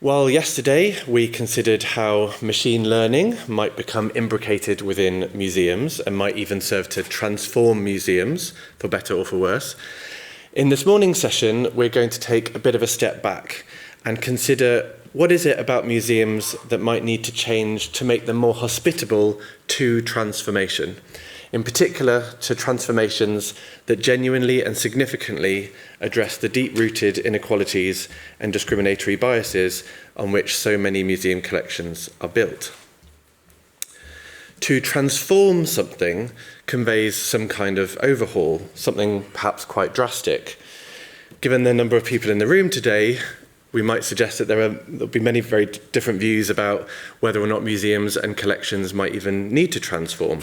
While yesterday we considered how machine learning might become imbricated within museums and might even serve to transform museums, for better or for worse, in this morning's session we're going to take a bit of a step back and consider what is it about museums that might need to change to make them more hospitable to transformation. In particular, to transformations that genuinely and significantly address the deep-rooted inequalities and discriminatory biases on which so many museum collections are built. To transform something conveys some kind of overhaul, something perhaps quite drastic. Given the number of people in the room today, we might suggest that there'll be many very different views about whether or not museums and collections might even need to transform.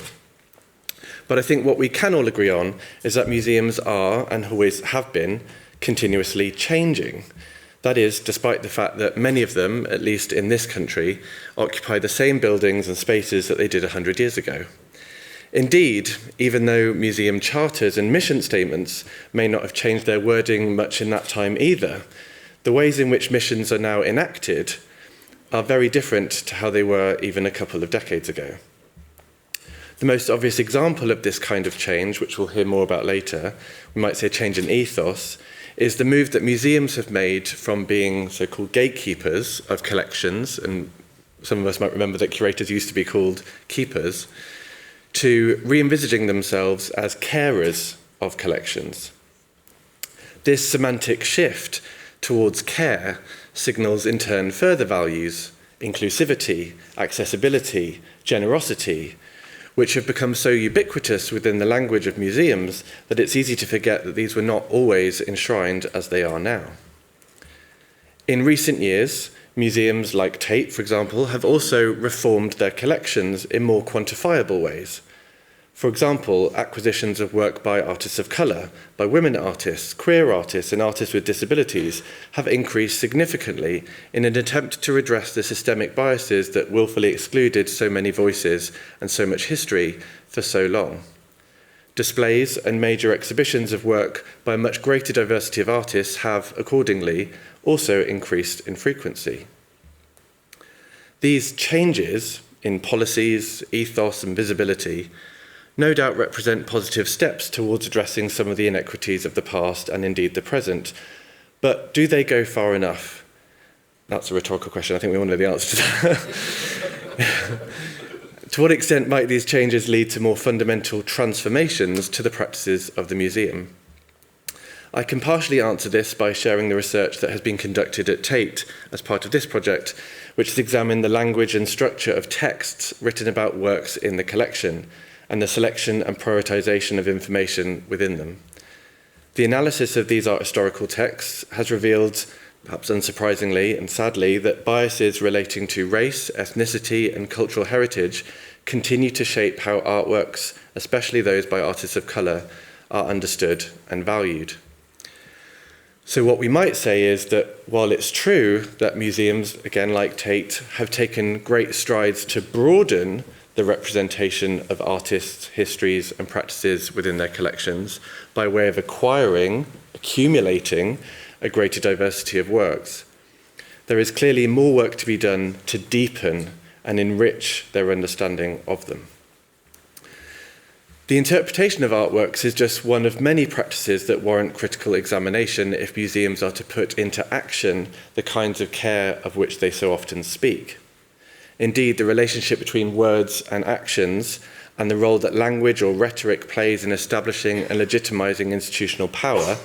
But I think what we can all agree on is that museums are, and always have been, continuously changing. That is, despite the fact that many of them, at least in this country, occupy the same buildings and spaces that they did 100 years ago. Indeed, even though museum charters and mission statements may not have changed their wording much in that time either, the ways in which missions are now enacted are very different to how they were even a couple of decades ago. The most obvious example of this kind of change, which we'll hear more about later, we might say a change in ethos, is the move that museums have made from being so-called gatekeepers of collections, and some of us might remember that curators used to be called keepers, to re-envisaging themselves as carers of collections. This semantic shift towards care signals in turn further values, inclusivity, accessibility, generosity, which have become so ubiquitous within the language of museums that it's easy to forget that these were not always enshrined as they are now. In recent years, museums like Tate, for example, have also reformed their collections in more quantifiable ways. For example, acquisitions of work by artists of colour, by women artists, queer artists, and artists with disabilities have increased significantly in an attempt to redress the systemic biases that willfully excluded so many voices and so much history for so long. Displays and major exhibitions of work by a much greater diversity of artists have, accordingly, also increased in frequency. These changes in policies, ethos, and visibility no doubt represent positive steps towards addressing some of the inequities of the past and indeed the present. But do they go far enough? That's a rhetorical question. I think we all know the answer to that. To what extent might these changes lead to more fundamental transformations to the practices of the museum? I can partially answer this by sharing the research that has been conducted at Tate as part of this project, which has examined the language and structure of texts written about works in the collection, and the selection and prioritization of information within them. The analysis of these art historical texts has revealed, perhaps unsurprisingly and sadly, that biases relating to race, ethnicity, and cultural heritage continue to shape how artworks, especially those by artists of colour, are understood and valued. So what we might say is that while it's true that museums, again like Tate, have taken great strides to broaden the representation of artists, histories, and practices within their collections by way of accumulating a greater diversity of works, there is clearly more work to be done to deepen and enrich their understanding of them. The interpretation of artworks is just one of many practices that warrant critical examination if museums are to put into action the kinds of care of which they so often speak. Indeed, the relationship between words and actions and the role that language or rhetoric plays in establishing and legitimizing institutional power,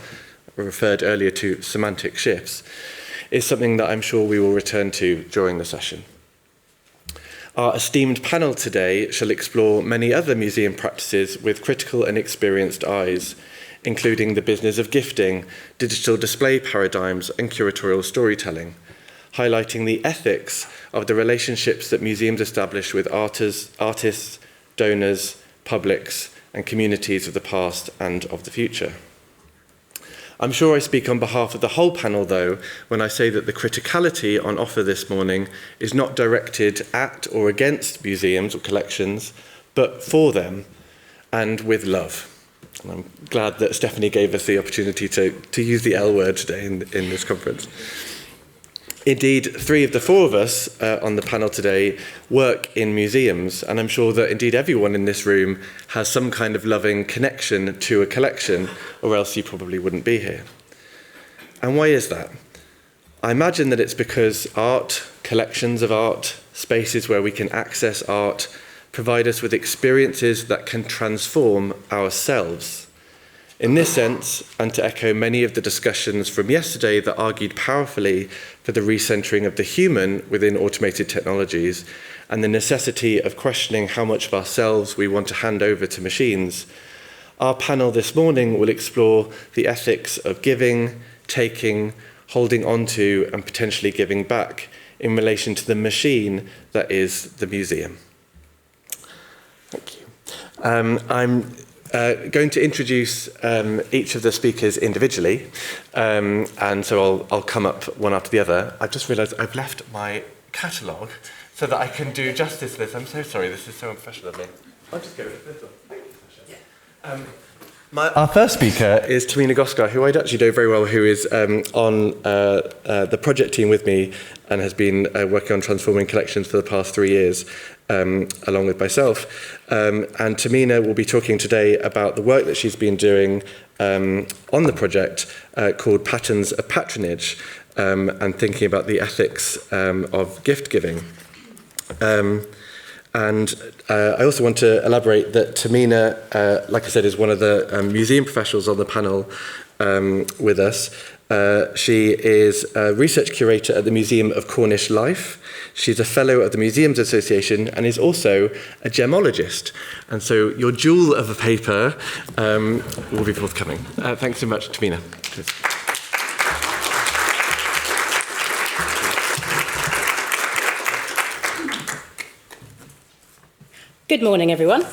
referred earlier to semantic shifts, is something that I'm sure we will return to during the session. Our esteemed panel today shall explore many other museum practices with critical and experienced eyes, including the business of gifting, digital display paradigms, and curatorial storytelling, highlighting the ethics of the relationships that museums establish with artists, donors, publics, and communities of the past and of the future. I'm sure I speak on behalf of the whole panel, though, when I say that the criticality on offer this morning is not directed at or against museums or collections, but for them and with love. And I'm glad that Stephanie gave us the opportunity to use the L word today in this conference. Indeed, 3 of the 4 of us on the panel today work in museums, and I'm sure that indeed everyone in this room has some kind of loving connection to a collection, or else you probably wouldn't be here. And why is that? I imagine that it's because art, collections of art, spaces where we can access art, provide us with experiences that can transform ourselves. In this sense, and to echo many of the discussions from yesterday that argued powerfully for the recentering of the human within automated technologies and the necessity of questioning how much of ourselves we want to hand over to machines, our panel this morning will explore the ethics of giving, taking, holding on to, and potentially giving back in relation to the machine that is the museum. Thank you. I'm going to introduce each of the speakers individually, and so I'll come up one after the other. I've just realised I've left my catalogue so that I can do justice to this. I'm so sorry, this is so unprofessional of me. I'll just go with this one. Thank you, Sasha. Our first speaker is Tehmina Goskar, who I'd actually know very well, who is on the project team with me and has been working on transforming collections for the past 3 years, along with myself. And Tehmina will be talking today about the work that she's been doing on the project called Patterns of Patronage, and thinking about the ethics of gift giving. And I also want to elaborate that Tehmina, like I said, is one of the museum professionals on the panel with us. She is a research curator at the Museum of Cornish Life. She's a fellow of the Museums Association and is also a gemologist. And so your jewel of a paper will be forthcoming. Thanks so much, Tehmina. Cheers. Good morning, everyone.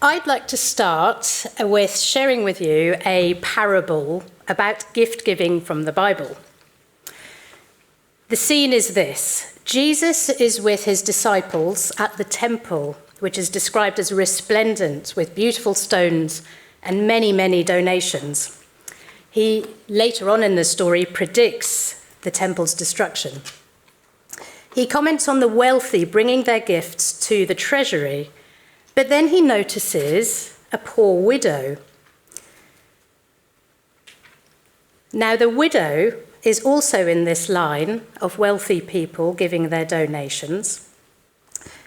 I'd like to start with sharing with you a parable about gift giving from the Bible. The scene is this. Jesus is with his disciples at the temple, which is described as resplendent with beautiful stones and many, many donations. He, later on in the story, predicts the temple's destruction. He comments on the wealthy bringing their gifts to the treasury, but then he notices a poor widow. Now, the widow is also in this line of wealthy people giving their donations,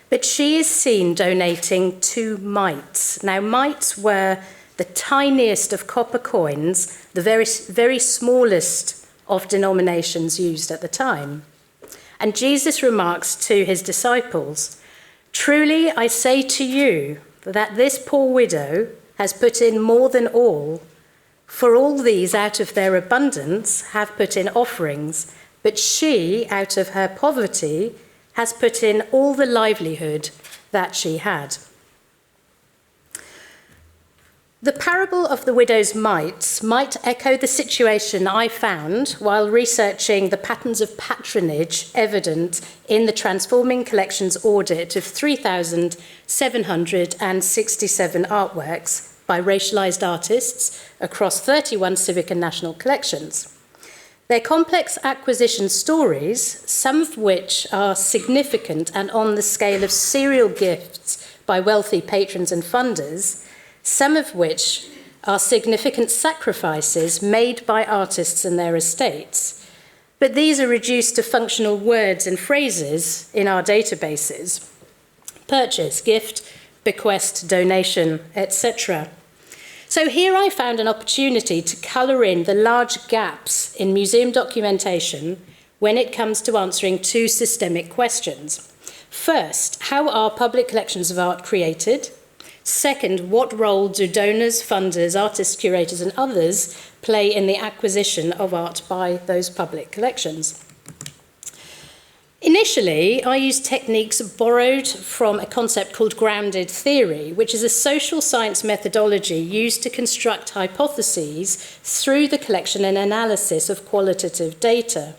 but she is seen donating 2 mites. Now, mites were the tiniest of copper coins, the very, very smallest of denominations used at the time. And Jesus remarks to his disciples, "Truly I say to you that this poor widow has put in more than all, for all these out of their abundance have put in offerings, but she out of her poverty has put in all the livelihood that she had." The parable of the widow's mites might echo the situation I found while researching the patterns of patronage evident in the Transforming Collections audit of 3,767 artworks by racialized artists across 31 civic and national collections. Their complex acquisition stories, some of which are significant and on the scale of serial gifts by wealthy patrons and funders, some of which are significant sacrifices made by artists and their estates. But these are reduced to functional words and phrases in our databases: purchase, gift, bequest, donation, etc. So here I found an opportunity to colour in the large gaps in museum documentation when it comes to answering 2 systemic questions. First, how are public collections of art created? Second, what role do donors, funders, artists, curators, and others play in the acquisition of art by those public collections? Initially, I used techniques borrowed from a concept called grounded theory, which is a social science methodology used to construct hypotheses through the collection and analysis of qualitative data.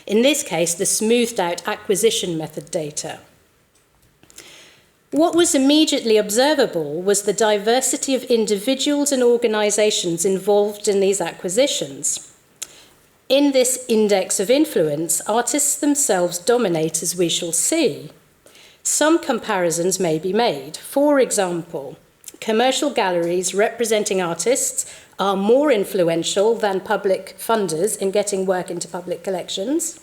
In this case, the smoothed out acquisition method data. What was immediately observable was the diversity of individuals and organisations involved in these acquisitions. In this index of influence, artists themselves dominate, as we shall see. Some comparisons may be made. For example, commercial galleries representing artists are more influential than public funders in getting work into public collections.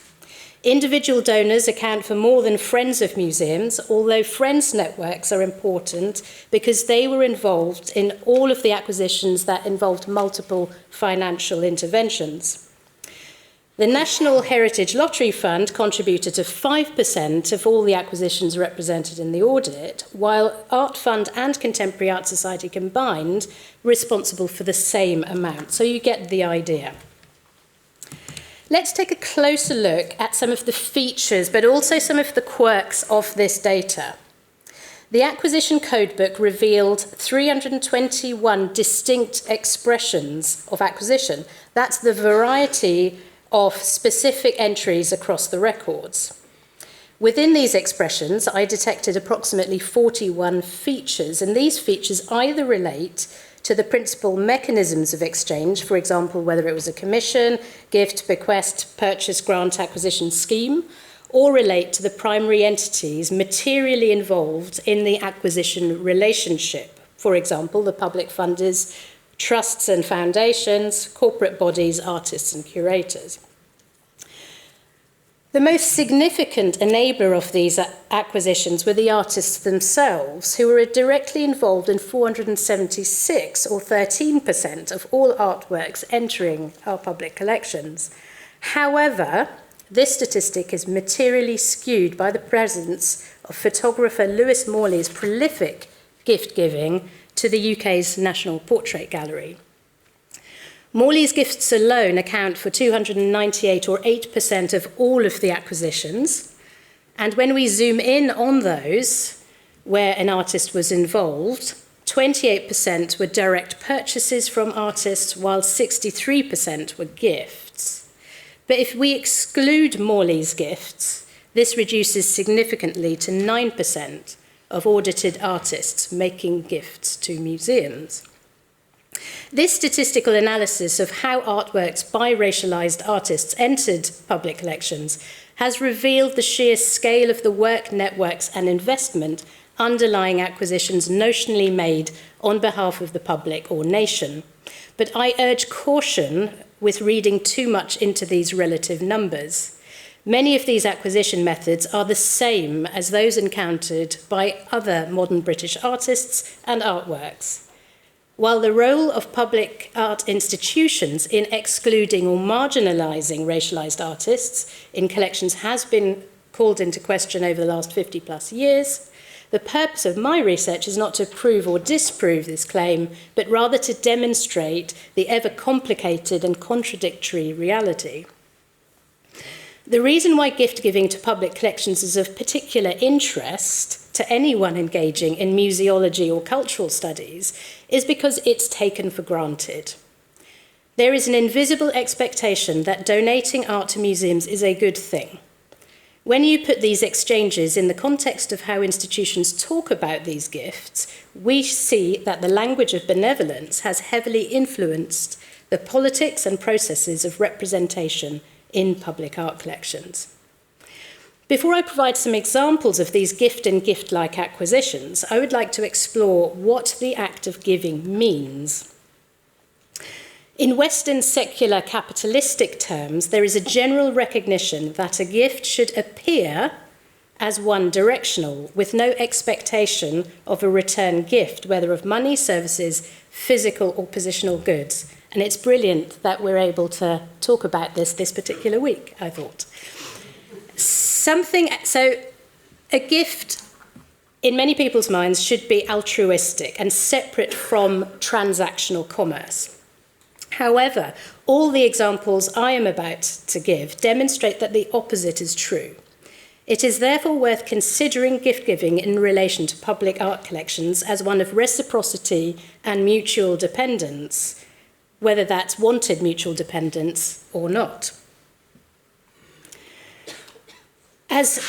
Individual donors account for more than friends of museums, although friends networks are important because they were involved in all of the acquisitions that involved multiple financial interventions. The National Heritage Lottery Fund contributed to 5% of all the acquisitions represented in the audit, while Art Fund and Contemporary Art Society combined were responsible for the same amount. So you get the idea. Let's take a closer look at some of the features, but also some of the quirks of this data. The Acquisition Codebook revealed 321 distinct expressions of acquisition. That's the variety of specific entries across the records. Within these expressions, I detected approximately 41 features, and these features either relate to the principal mechanisms of exchange, for example, whether it was a commission, gift, bequest, purchase, grant, acquisition scheme, or relate to the primary entities materially involved in the acquisition relationship, for example, the public funders, trusts and foundations, corporate bodies, artists and curators. The most significant enabler of these acquisitions were the artists themselves, who were directly involved in 476, or 13%, of all artworks entering our public collections. However, this statistic is materially skewed by the presence of photographer Lewis Morley's prolific gift-giving to the UK's National Portrait Gallery. Morley's gifts alone account for 298, or 8%, of all of the acquisitions. And when we zoom in on those where an artist was involved, 28% were direct purchases from artists, while 63% were gifts. But if we exclude Morley's gifts, this reduces significantly to 9% of audited artists making gifts to museums. This statistical analysis of how artworks by racialized artists entered public collections has revealed the sheer scale of the work networks and investment underlying acquisitions notionally made on behalf of the public or nation. But I urge caution with reading too much into these relative numbers. Many of these acquisition methods are the same as those encountered by other modern British artists and artworks. While the role of public art institutions in excluding or marginalising racialised artists in collections has been called into question over the last 50 plus years, the purpose of my research is not to prove or disprove this claim, but rather to demonstrate the ever complicated and contradictory reality. The reason why gift giving to public collections is of particular interest to anyone engaging in museology or cultural studies is because it's taken for granted. There is an invisible expectation that donating art to museums is a good thing. When you put these exchanges in the context of how institutions talk about these gifts, we see that the language of benevolence has heavily influenced the politics and processes of representation in public art collections. Before I provide some examples of these gift and gift-like acquisitions, I would like to explore what the act of giving means. In Western secular capitalistic terms, there is a general recognition that a gift should appear as one-directional, with no expectation of a return gift, whether of money, services, physical or positional goods. And it's brilliant that we're able to talk about this particular week, I thought. So a gift, in many people's minds, should be altruistic and separate from transactional commerce. However, all the examples I am about to give demonstrate that the opposite is true. It is therefore worth considering gift-giving in relation to public art collections as one of reciprocity and mutual dependence, whether that's wanted mutual dependence or not. As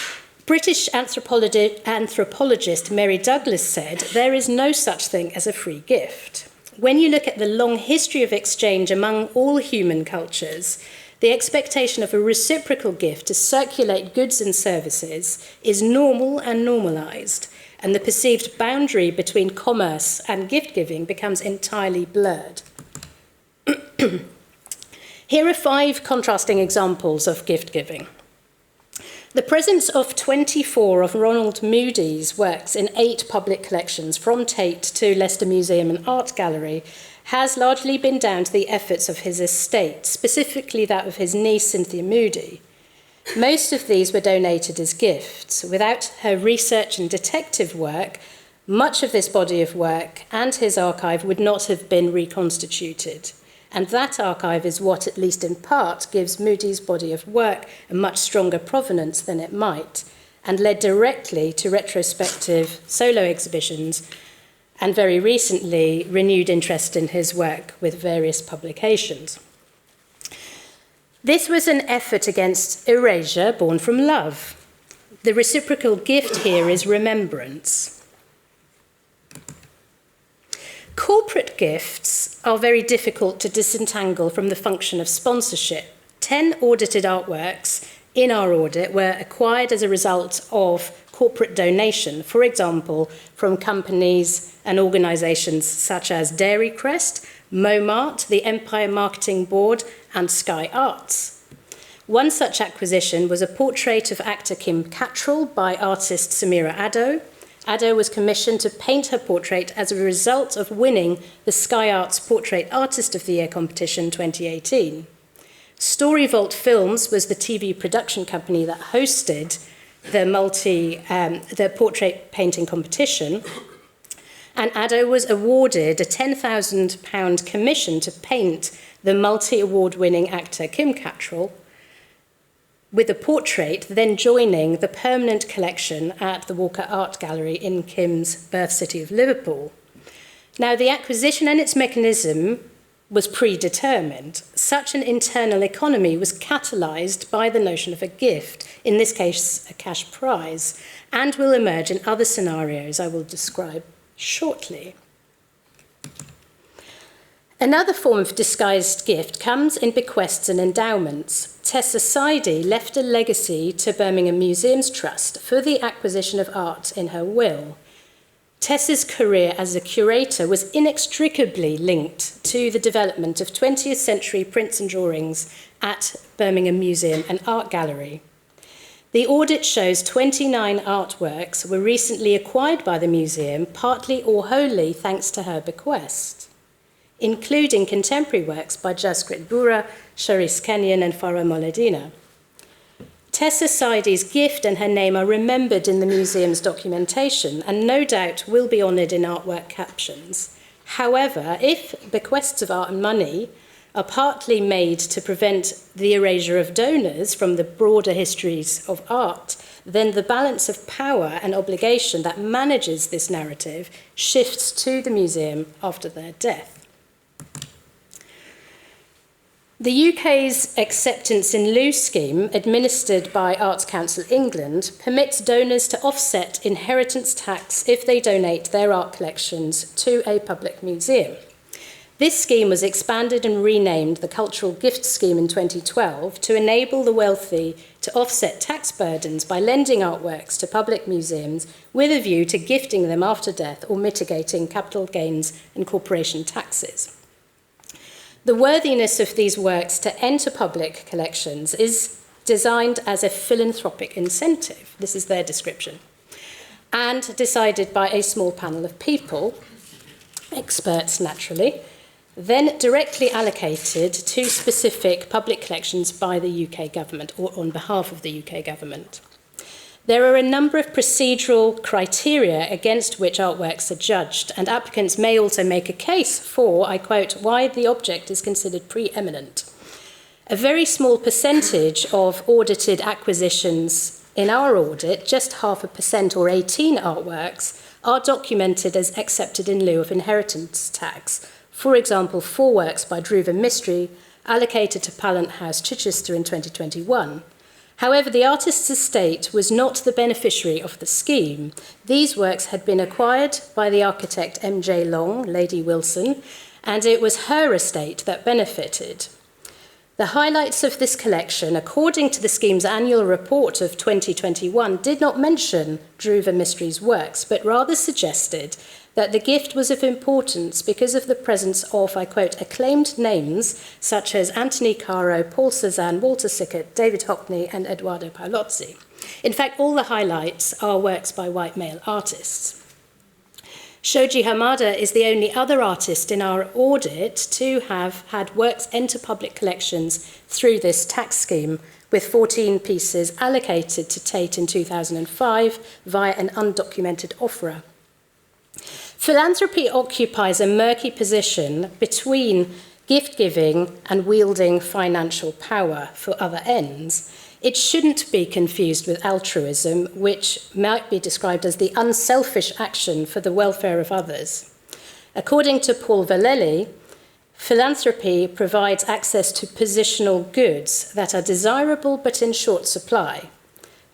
British anthropologist Mary Douglas said, there is no such thing as a free gift. When you look at the long history of exchange among all human cultures, the expectation of a reciprocal gift to circulate goods and services is normal and normalised, and the perceived boundary between commerce and gift-giving becomes entirely blurred. Here are 5 contrasting examples of gift-giving. The presence of 24 of Ronald Moody's works in 8 public collections, from Tate to Leicester Museum and Art Gallery, has largely been down to the efforts of his estate, specifically that of his niece Cynthia Moody. Most of these were donated as gifts. Without her research and detective work, much of this body of work and his archive would not have been reconstituted. And that archive is what, at least in part, gives Moody's body of work a much stronger provenance than it might, and led directly to retrospective solo exhibitions, and very recently, renewed interest in his work with various publications. This was an effort against erasure born from love. The reciprocal gift here is remembrance. Corporate gifts are very difficult to disentangle from the function of sponsorship. 10 audited artworks in our audit were acquired as a result of corporate donation, for example, from companies and organisations such as Dairy Crest, Momart, the Empire Marketing Board, and Sky Arts. One such acquisition was a portrait of actor Kim Cattrall by artist Samira Addo. Addo was commissioned to paint her portrait as a result of winning the Sky Arts Portrait Artist of the Year competition 2018. Storyvault Films was the TV production company that hosted the portrait painting competition, and Addo was awarded a £10,000 commission to paint the multi-award-winning actor Kim Cattrall, with the portrait then joining the permanent collection at the Walker Art Gallery in Kim's birth city of Liverpool. Now, the acquisition and its mechanism was predetermined. Such an internal economy was catalysed by the notion of a gift, in this case a cash prize, and will emerge in other scenarios I will describe shortly. Another form of disguised gift comes in bequests and endowments. Tessa Sidey left a legacy to Birmingham Museums Trust for the acquisition of art in her will. Tessa's career as a curator was inextricably linked to the development of 20th century prints and drawings at Birmingham Museum and Art Gallery. The audit shows 29 artworks were recently acquired by the museum, partly or wholly thanks to her bequest, including contemporary works by Jaskrit Bura, Charis Kenyon, and Farah Moledina. Tessa Sidey's gift and her name are remembered in the museum's documentation and no doubt will be honoured in artwork captions. However, if bequests of art and money are partly made to prevent the erasure of donors from the broader histories of art, then the balance of power and obligation that manages this narrative shifts to the museum after their death. The UK's Acceptance in Lieu scheme, administered by Arts Council England, permits donors to offset inheritance tax if they donate their art collections to a public museum. This scheme was expanded and renamed the Cultural Gift Scheme in 2012 to enable the wealthy to offset tax burdens by lending artworks to public museums with a view to gifting them after death or mitigating capital gains and corporation taxes. The worthiness of these works to enter public collections is designed as a philanthropic incentive, this is their description, and decided by a small panel of people, experts naturally, then directly allocated to specific public collections by the UK government or on behalf of the UK government. There are a number of procedural criteria against which artworks are judged, and applicants may also make a case for, I quote, why the object is considered preeminent. A very small percentage of audited acquisitions in our audit, just 0.5% or 18 artworks, are documented as accepted in lieu of inheritance tax. For example, 4 works by Dhruva Mistry allocated to Pallant House, Chichester in 2021. However, the artist's estate was not the beneficiary of the scheme. These works had been acquired by the architect M.J. Long, Lady Wilson, and it was her estate that benefited. The highlights of this collection, according to the scheme's annual report of 2021, did not mention Druva Mysteries' works, but rather suggested that the gift was of importance because of the presence of, I quote, acclaimed names such as Anthony Caro, Paul Cézanne, Walter Sickert, David Hockney, and Edoardo Paolozzi. In fact, all the highlights are works by white male artists. Shoji Hamada is the only other artist in our audit to have had works enter public collections through this tax scheme, with 14 pieces allocated to Tate in 2005 via an undocumented offerer. Philanthropy occupies a murky position between gift-giving and wielding financial power for other ends. It shouldn't be confused with altruism, which might be described as the unselfish action for the welfare of others. According to Paul Vallely, philanthropy provides access to positional goods that are desirable but in short supply.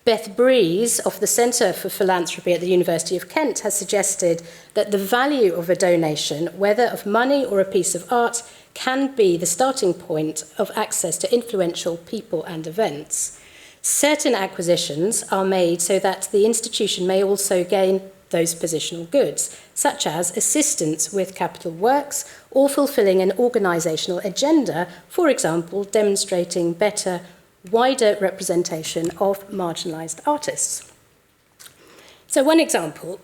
Beth Breeze of the Centre for Philanthropy at the University of Kent has suggested that the value of a donation, whether of money or a piece of art, can be the starting point of access to influential people and events. Certain acquisitions are made so that the institution may also gain those positional goods, such as assistance with capital works or fulfilling an organisational agenda, for example, demonstrating better, wider representation of marginalised artists. So one example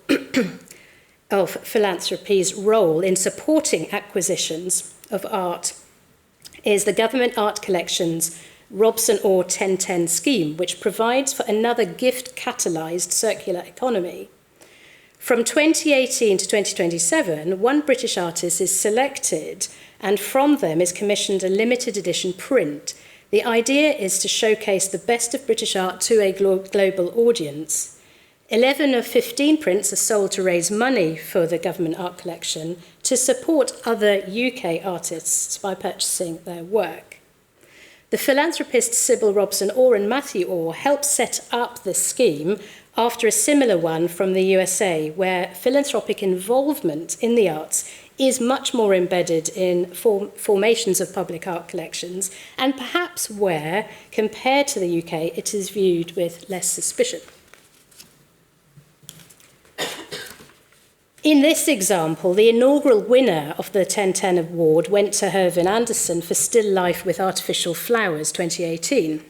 of philanthropy's role in supporting acquisitions of art is the Government Art Collection's Robson Orr 1010 scheme, which provides for another gift-catalysed circular economy. From 2018 to 2027, one British artist is selected, and from them is commissioned a limited edition print. The idea is to showcase the best of British art to a global audience. 11 of 15 prints are sold to raise money for the Government Art Collection to support other UK artists by purchasing their work. The philanthropists Sybil Robson Orr and Matthew Orr helped set up this scheme after a similar one from the USA, where philanthropic involvement in the arts is much more embedded in formations of public art collections, and perhaps where, compared to the UK, it is viewed with less suspicion. In this example, the inaugural winner of the 1010 award went to Hervin Anderson for Still Life with Artificial Flowers 2018.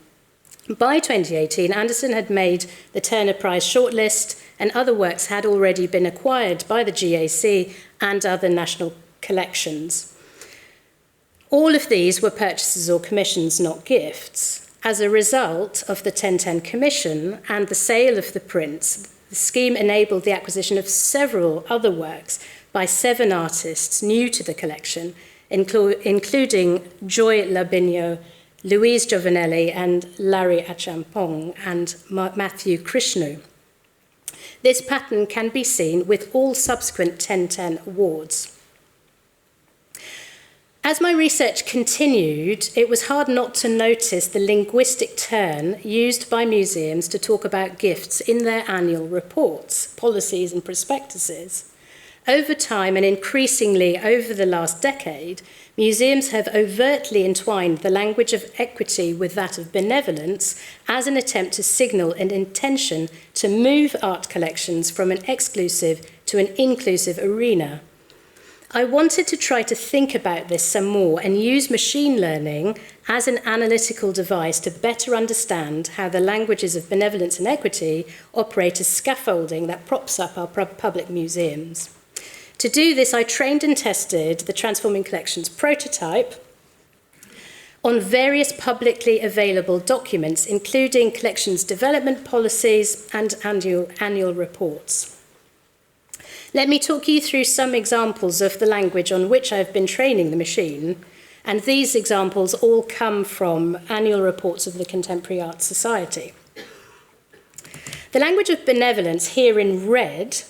By 2018, Anderson had made the Turner Prize shortlist, and other works had already been acquired by the GAC and other national collections. All of these were purchases or commissions, not gifts. As a result of the 1010 commission and the sale of the prints, the scheme enabled the acquisition of several other works by 7 artists new to the collection, including Joy Labigno, Louise Giovanelli, and Larry Achampong, and Matthew Krishnu. This pattern can be seen with all subsequent 1010 awards. As my research continued, it was hard not to notice the linguistic turn used by museums to talk about gifts in their annual reports, policies, and prospectuses. Over time, and increasingly over the last decade, museums have overtly entwined the language of equity with that of benevolence as an attempt to signal an intention to move art collections from an exclusive to an inclusive arena. I wanted to try to think about this some more and use machine learning as an analytical device to better understand how the languages of benevolence and equity operate as scaffolding that props up our public museums. To do this, I trained and tested the Transforming Collections prototype on various publicly available documents, including collections development policies and annual reports. Let me talk you through some examples of the language on which I've been training the machine, and these examples all come from annual reports of the Contemporary Art Society. The language of benevolence, here in red,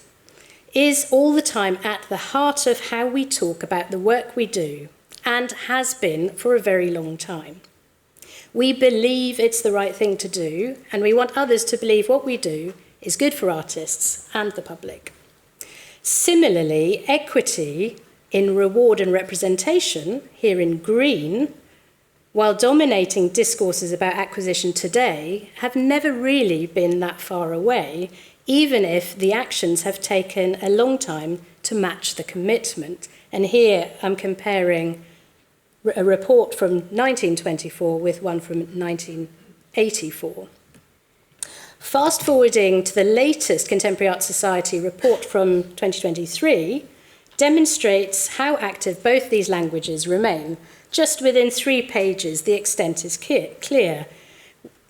is all the time at the heart of how we talk about the work we do, and has been for a very long time. We believe it's the right thing to do, and we want others to believe what we do is good for artists and the public. Similarly, equity in reward and representation, here in green, while dominating discourses about acquisition today, have never really been that far away, even if the actions have taken a long time to match the commitment. And here I'm comparing a report from 1924 with one from 1984. Fast forwarding to the latest Contemporary Art Society report from 2023 demonstrates how active both these languages remain. Just within 3 pages, the extent is clear.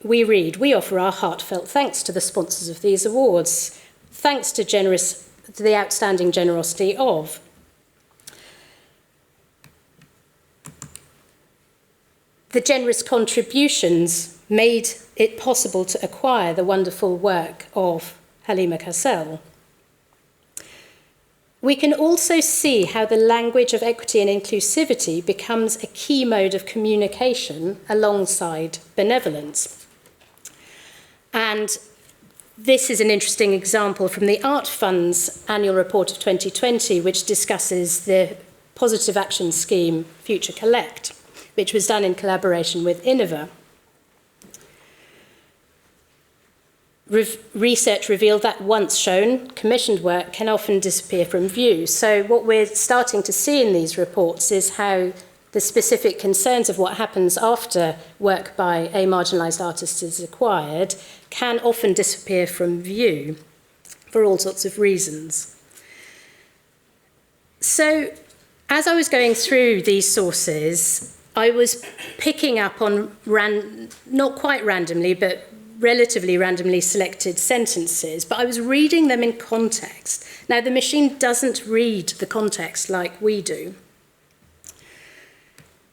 We read, "We offer our heartfelt thanks to the sponsors of these awards, thanks to the outstanding generosity of." The generous contributions made it possible to acquire the wonderful work of Halima Kassel. We can also see how the language of equity and inclusivity becomes a key mode of communication alongside benevolence. And this is an interesting example from the Art Fund's annual report of 2020, which discusses the positive action scheme Future Collect, which was done in collaboration with Innova. Research revealed that once shown, commissioned work can often disappear from view. So what we're starting to see in these reports is how the specific concerns of what happens after work by a marginalised artist is acquired can often disappear from view for all sorts of reasons. So as I was going through these sources, I was picking up on, not quite randomly, but relatively randomly selected sentences, but I was reading them in context. Now, the machine doesn't read the context like we do.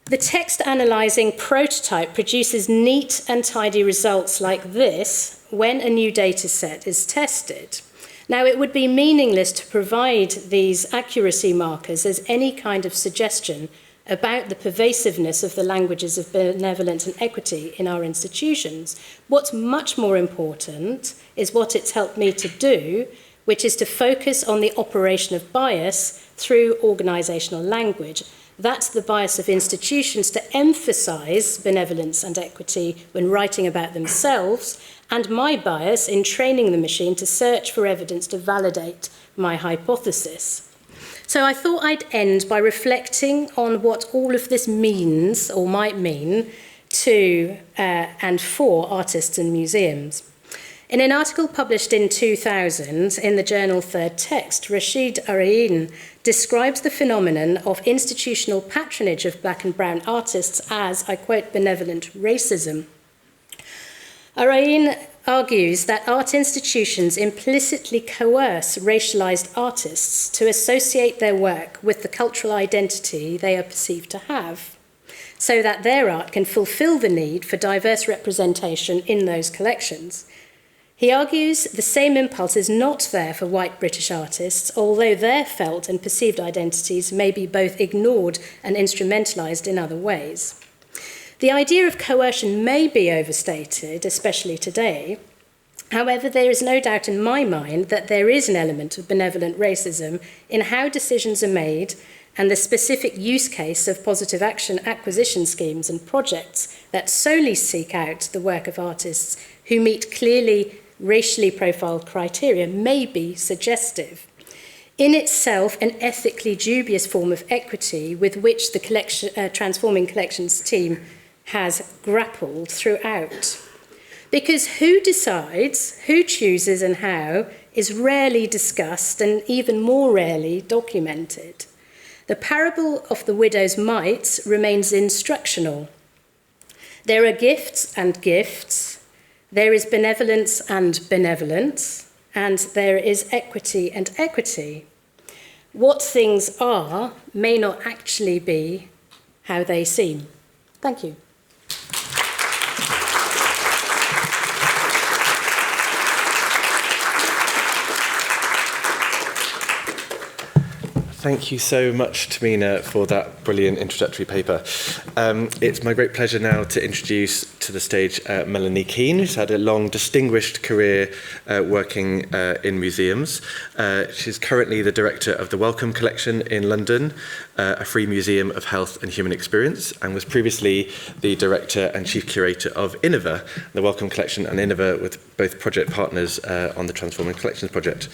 The text analysing prototype produces neat and tidy results like this when a new data set is tested. Now, it would be meaningless to provide these accuracy markers as any kind of suggestion about the pervasiveness of the languages of benevolence and equity in our institutions. What's much more important is what it's helped me to do, which is to focus on the operation of bias through organisational language. That's the bias of institutions to emphasise benevolence and equity when writing about themselves, and my bias in training the machine to search for evidence to validate my hypothesis. So I thought I'd end by reflecting on what all of this means, or might mean, to and for artists and museums. In an article published in 2000 in the journal Third Text, Rashid Arain describes the phenomenon of institutional patronage of black and brown artists as, I quote, benevolent racism. Arain argues that art institutions implicitly coerce racialized artists to associate their work with the cultural identity they are perceived to have, so that their art can fulfill the need for diverse representation in those collections. He argues the same impulse is not there for white British artists, although their felt and perceived identities may be both ignored and instrumentalized in other ways. The idea of coercion may be overstated, especially today. However, there is no doubt in my mind that there is an element of benevolent racism in how decisions are made and the specific use case of positive action acquisition schemes and projects that solely seek out the work of artists who meet clearly racially profiled criteria may be suggestive. In itself, an ethically dubious form of equity with which the Transforming Collections team has grappled throughout. Because who decides, who chooses and how is rarely discussed and even more rarely documented. The parable of the widow's mite remains instructional. There are gifts and gifts, there is benevolence and benevolence, and there is equity and equity. What things are may not actually be how they seem. Thank you. Thank you so much, Tehmina, for that brilliant introductory paper. It's my great pleasure now to introduce to the stage Melanie Keen, who's had a long, distinguished career working in museums. She's currently the director of the Wellcome Collection in London, a free museum of health and human experience, and was previously the director and chief curator of Innova, the Wellcome Collection and Innova, with both project partners on the Transforming Collections project.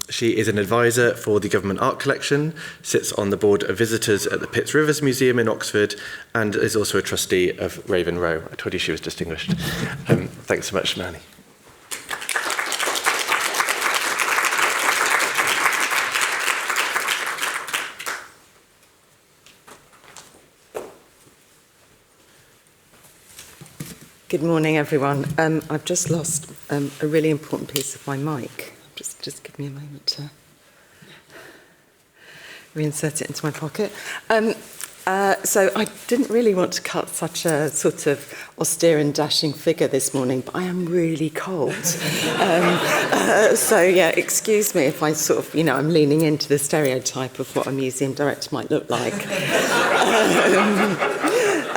She is an advisor for the Government Art Collection, sits on the board of visitors at the Pitts Rivers Museum in Oxford, and is also a trustee of Raven Row. I told you she was distinguished. Thanks so much, Melanie. Good morning, everyone. I've just lost a really important piece of my mic. Just give me a moment to reinsert it into my pocket. So I didn't really want to cut such a sort of austere and dashing figure this morning, but I am really cold. So yeah, excuse me if I sort of, I'm leaning into the stereotype of what a museum director might look like.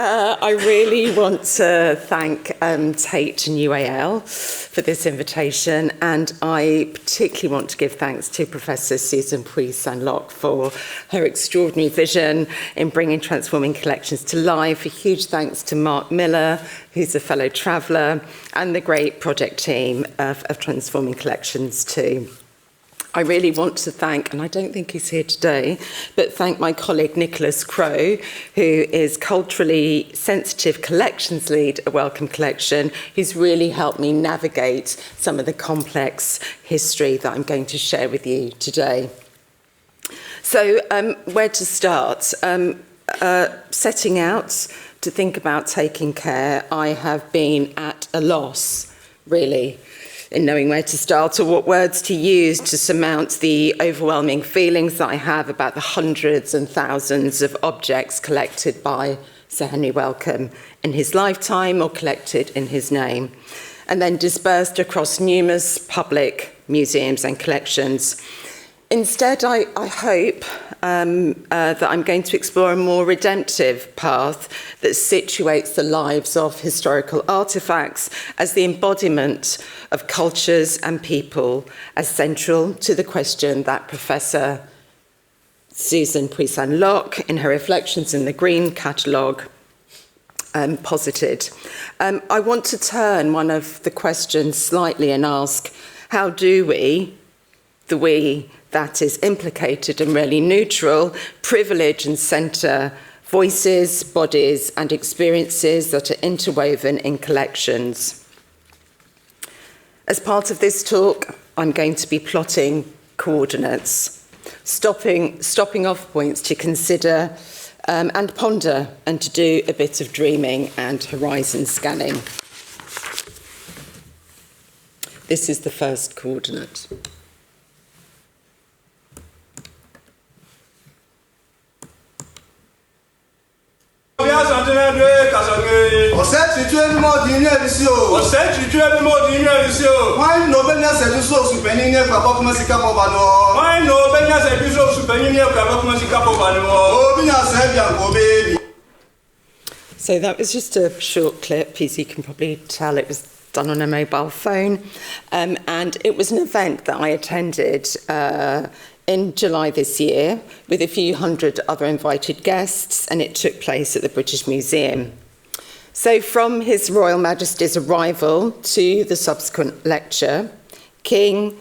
I really want to thank Tate and UAL for this invitation, and I particularly want to give thanks to Professor Susan Puy-Sanlok for her extraordinary vision in bringing Transforming Collections to life. A huge thanks to Mark Miller, who's a fellow traveller, and the great project team of Transforming Collections too. I really want to thank, and I don't think he's here today, but thank my colleague Nicholas Crowe, who is culturally sensitive collections lead at Wellcome Collection, who's really helped me navigate some of the complex history that I'm going to share with you today. So where to start? Setting out to think about taking care, I have been at a loss, really, in knowing where to start or what words to use to surmount the overwhelming feelings that I have about the hundreds and thousands of objects collected by Sir Henry Wellcome in his lifetime or collected in his name, and then dispersed across numerous public museums and collections. Instead, I hope that I'm going to explore a more redemptive path that situates the lives of historical artefacts as the embodiment of cultures and people, as central to the question that Professor Susan Puy-Sanlok, in her reflections in the Green Catalogue, posited. I want to turn one of the questions slightly and ask, how do we, the we that is implicated and really neutral, privilege and centre voices, bodies and experiences that are interwoven in collections? As part of this talk, I'm going to be plotting coordinates, stopping off points to consider and ponder, and to do a bit of dreaming and horizon scanning. This is the first coordinate. So that was just a short clip. As you can probably tell, it was done on a mobile phone, and it was an event that I attended in July this year with a few hundred other invited guests, and it took place at the British Museum. So from His Royal Majesty's arrival to the subsequent lecture, King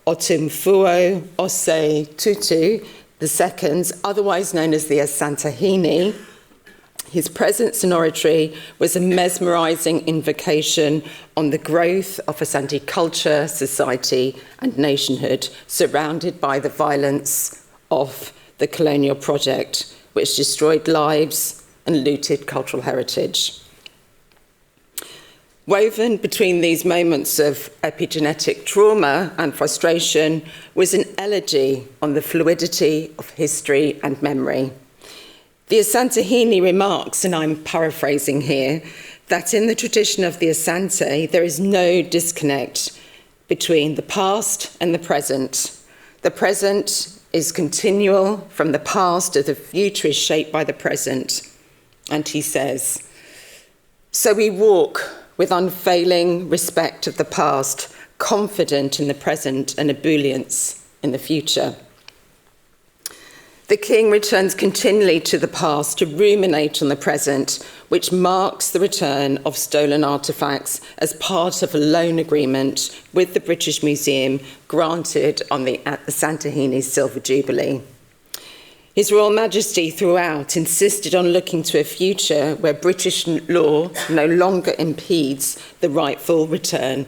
Otumfuo Osei Tutu II, otherwise known as the Asantehene, his presence in oratory was a mesmerising invocation on the growth of Asante culture, society and nationhood, surrounded by the violence of the colonial project, which destroyed lives and looted cultural heritage. Woven between these moments of epigenetic trauma and frustration was an elegy on the fluidity of history and memory. The Asantehene remarks, and I'm paraphrasing here, that in the tradition of the Asante, there is no disconnect between the past and the present. The present is continual. From the past to the future is shaped by the present. And he says, so we walk with unfailing respect of the past, confident in the present and ebullience in the future. The king returns continually to the past to ruminate on the present, which marks the return of stolen artefacts as part of a loan agreement with the British Museum granted at the Santahini's Silver Jubilee. His Royal Majesty throughout insisted on looking to a future where British law no longer impedes the rightful return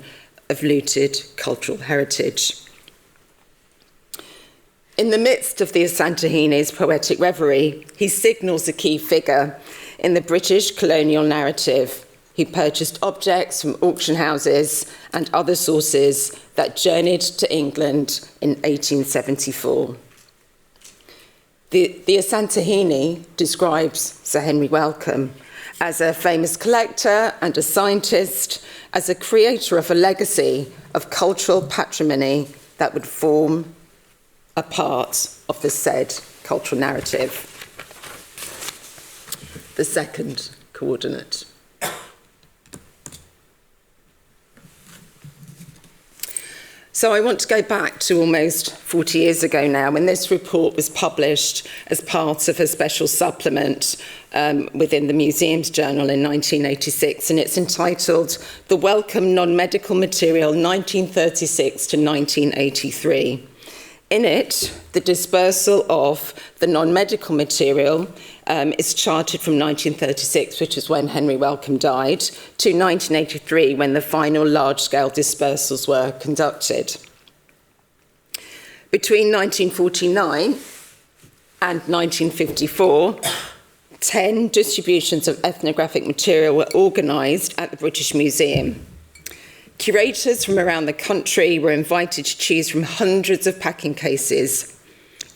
of looted cultural heritage. In the midst of the Santahini's poetic reverie, he signals a key figure in the British colonial narrative. He purchased objects from auction houses and other sources that journeyed to England in 1874. The Santahini describes Sir Henry Wellcome as a famous collector and a scientist, as a creator of a legacy of cultural patrimony that would form a part of the said cultural narrative. The second coordinate. So I want to go back to almost 40 years ago now, when this report was published as part of a special supplement within the Museum's Journal in 1986, and it's entitled The Wellcome Non-Medical Material 1936 to 1983. In it, the dispersal of the non-medical material is charted from 1936, which is when Henry Wellcome died, to 1983, when the final large-scale dispersals were conducted. Between 1949 and 1954, 10 distributions of ethnographic material were organised at the British Museum. Curators from around the country were invited to choose from hundreds of packing cases.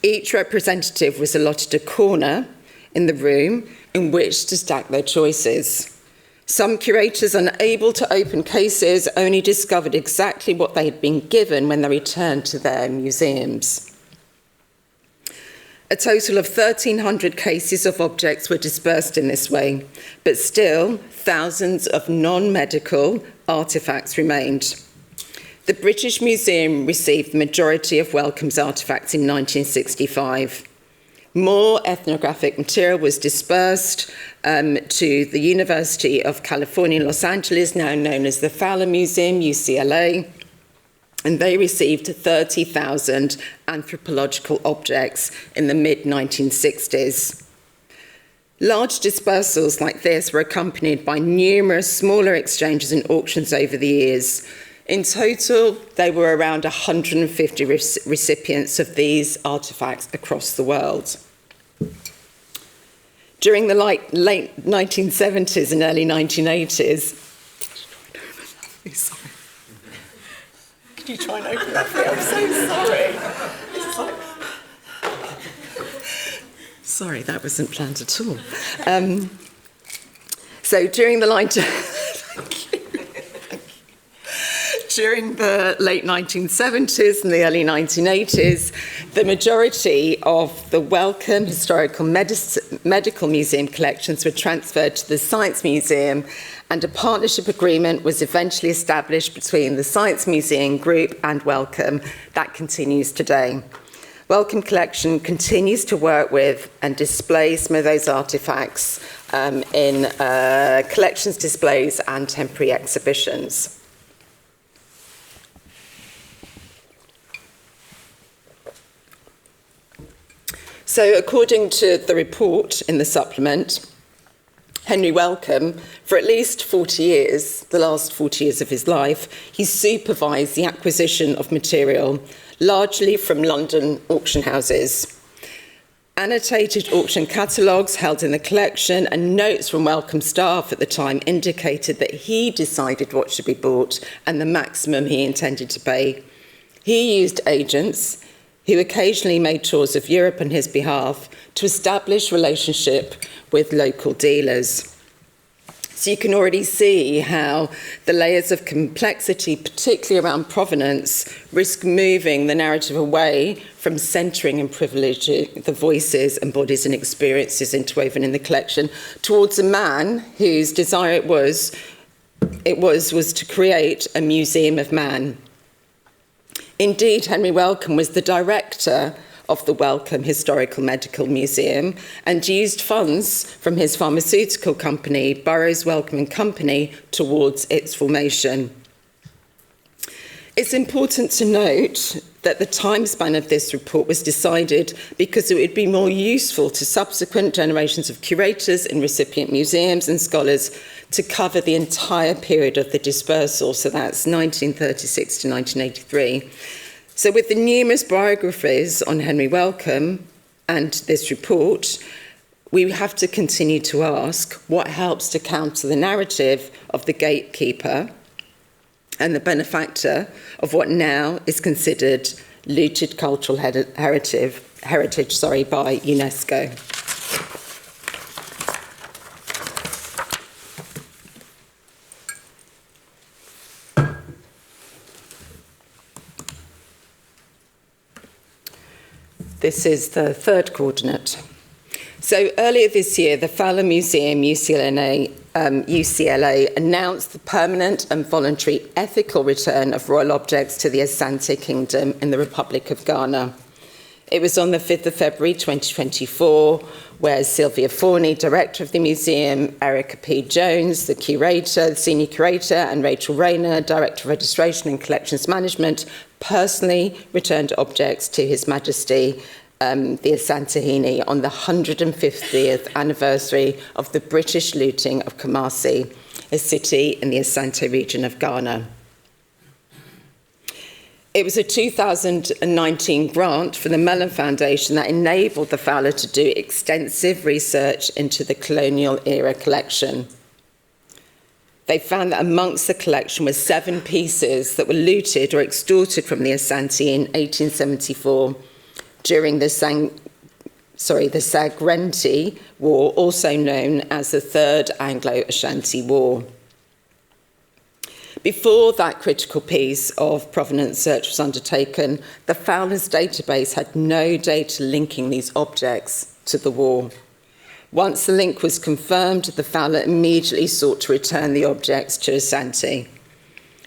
Each representative was allotted a corner in the room in which to stack their choices. Some curators, unable to open cases, only discovered exactly what they had been given when they returned to their museums. A total of 1,300 cases of objects were dispersed in this way, but still thousands of non-medical artefacts remained. The British Museum received the majority of Wellcome's artefacts in 1965. More ethnographic material was dispersed to the University of California, Los Angeles, now known as the Fowler Museum, UCLA, and they received 30,000 anthropological objects in the mid-1960s. Large dispersals like this were accompanied by numerous smaller exchanges and auctions over the years. In total, there were around 150 recipients of these artefacts across the world. During the late 1970s and early 1980s, could you try and open that for me? I'm so sorry. It's like... Sorry, that wasn't planned at all. So during During the late 1970s and the early 1980s, the majority of the Wellcome Historical Medical Museum collections were transferred to the Science Museum, and a partnership agreement was eventually established between the Science Museum Group and Wellcome. That continues today. Wellcome Collection continues to work with and display some of those artefacts in collections displays and temporary exhibitions. So according to the report in the supplement, Henry Wellcome, for at least 40 years, the last 40 years of his life, he supervised the acquisition of material, largely from London auction houses. Annotated auction catalogues held in the collection and notes from Wellcome staff at the time indicated that he decided what should be bought and the maximum he intended to pay. He used agents who occasionally made tours of Europe on his behalf to establish relationship with local dealers. So you can already see how the layers of complexity, particularly around provenance, risk moving the narrative away from centering and privileging the voices and bodies and experiences interwoven in the collection towards a man whose desire was to create a museum of man. Indeed, Henry Wellcome was the director of the Wellcome Historical Medical Museum and used funds from his pharmaceutical company, Burroughs Wellcome and Company, towards its formation. It's important to note that the time span of this report was decided because it would be more useful to subsequent generations of curators and recipient museums and scholars to cover the entire period of the dispersal, so that's 1936 to 1983. So with the numerous biographies on Henry Wellcome and this report, we have to continue to ask what helps to counter the narrative of the gatekeeper and the benefactor of what now is considered looted cultural heritage by UNESCO. This is the third coordinate. So earlier this year, the Fowler Museum, UCLA, announced the permanent and voluntary ethical return of royal objects to the Asante Kingdom in the Republic of Ghana. It was on the 5th of February 2024, where Sylvia Forney, director of the museum, Erica P. Jones, the curator, the senior curator, and Rachel Rayner, director of registration and collections management, personally returned objects to His Majesty the Asantehene on the 150th anniversary of the British looting of Kumasi, a city in the Asante region of Ghana. It was a 2019 grant from the Mellon Foundation that enabled the Fowler to do extensive research into the colonial era collection. They found that amongst the collection were 7 pieces that were looted or extorted from the Asante in 1874 during the Sagrenti War, also known as the Third Anglo-Ashanti War. Before that critical piece of provenance search was undertaken, the Fowler's database had no data linking these objects to the war. Once the link was confirmed, the Fowler immediately sought to return the objects to Asante.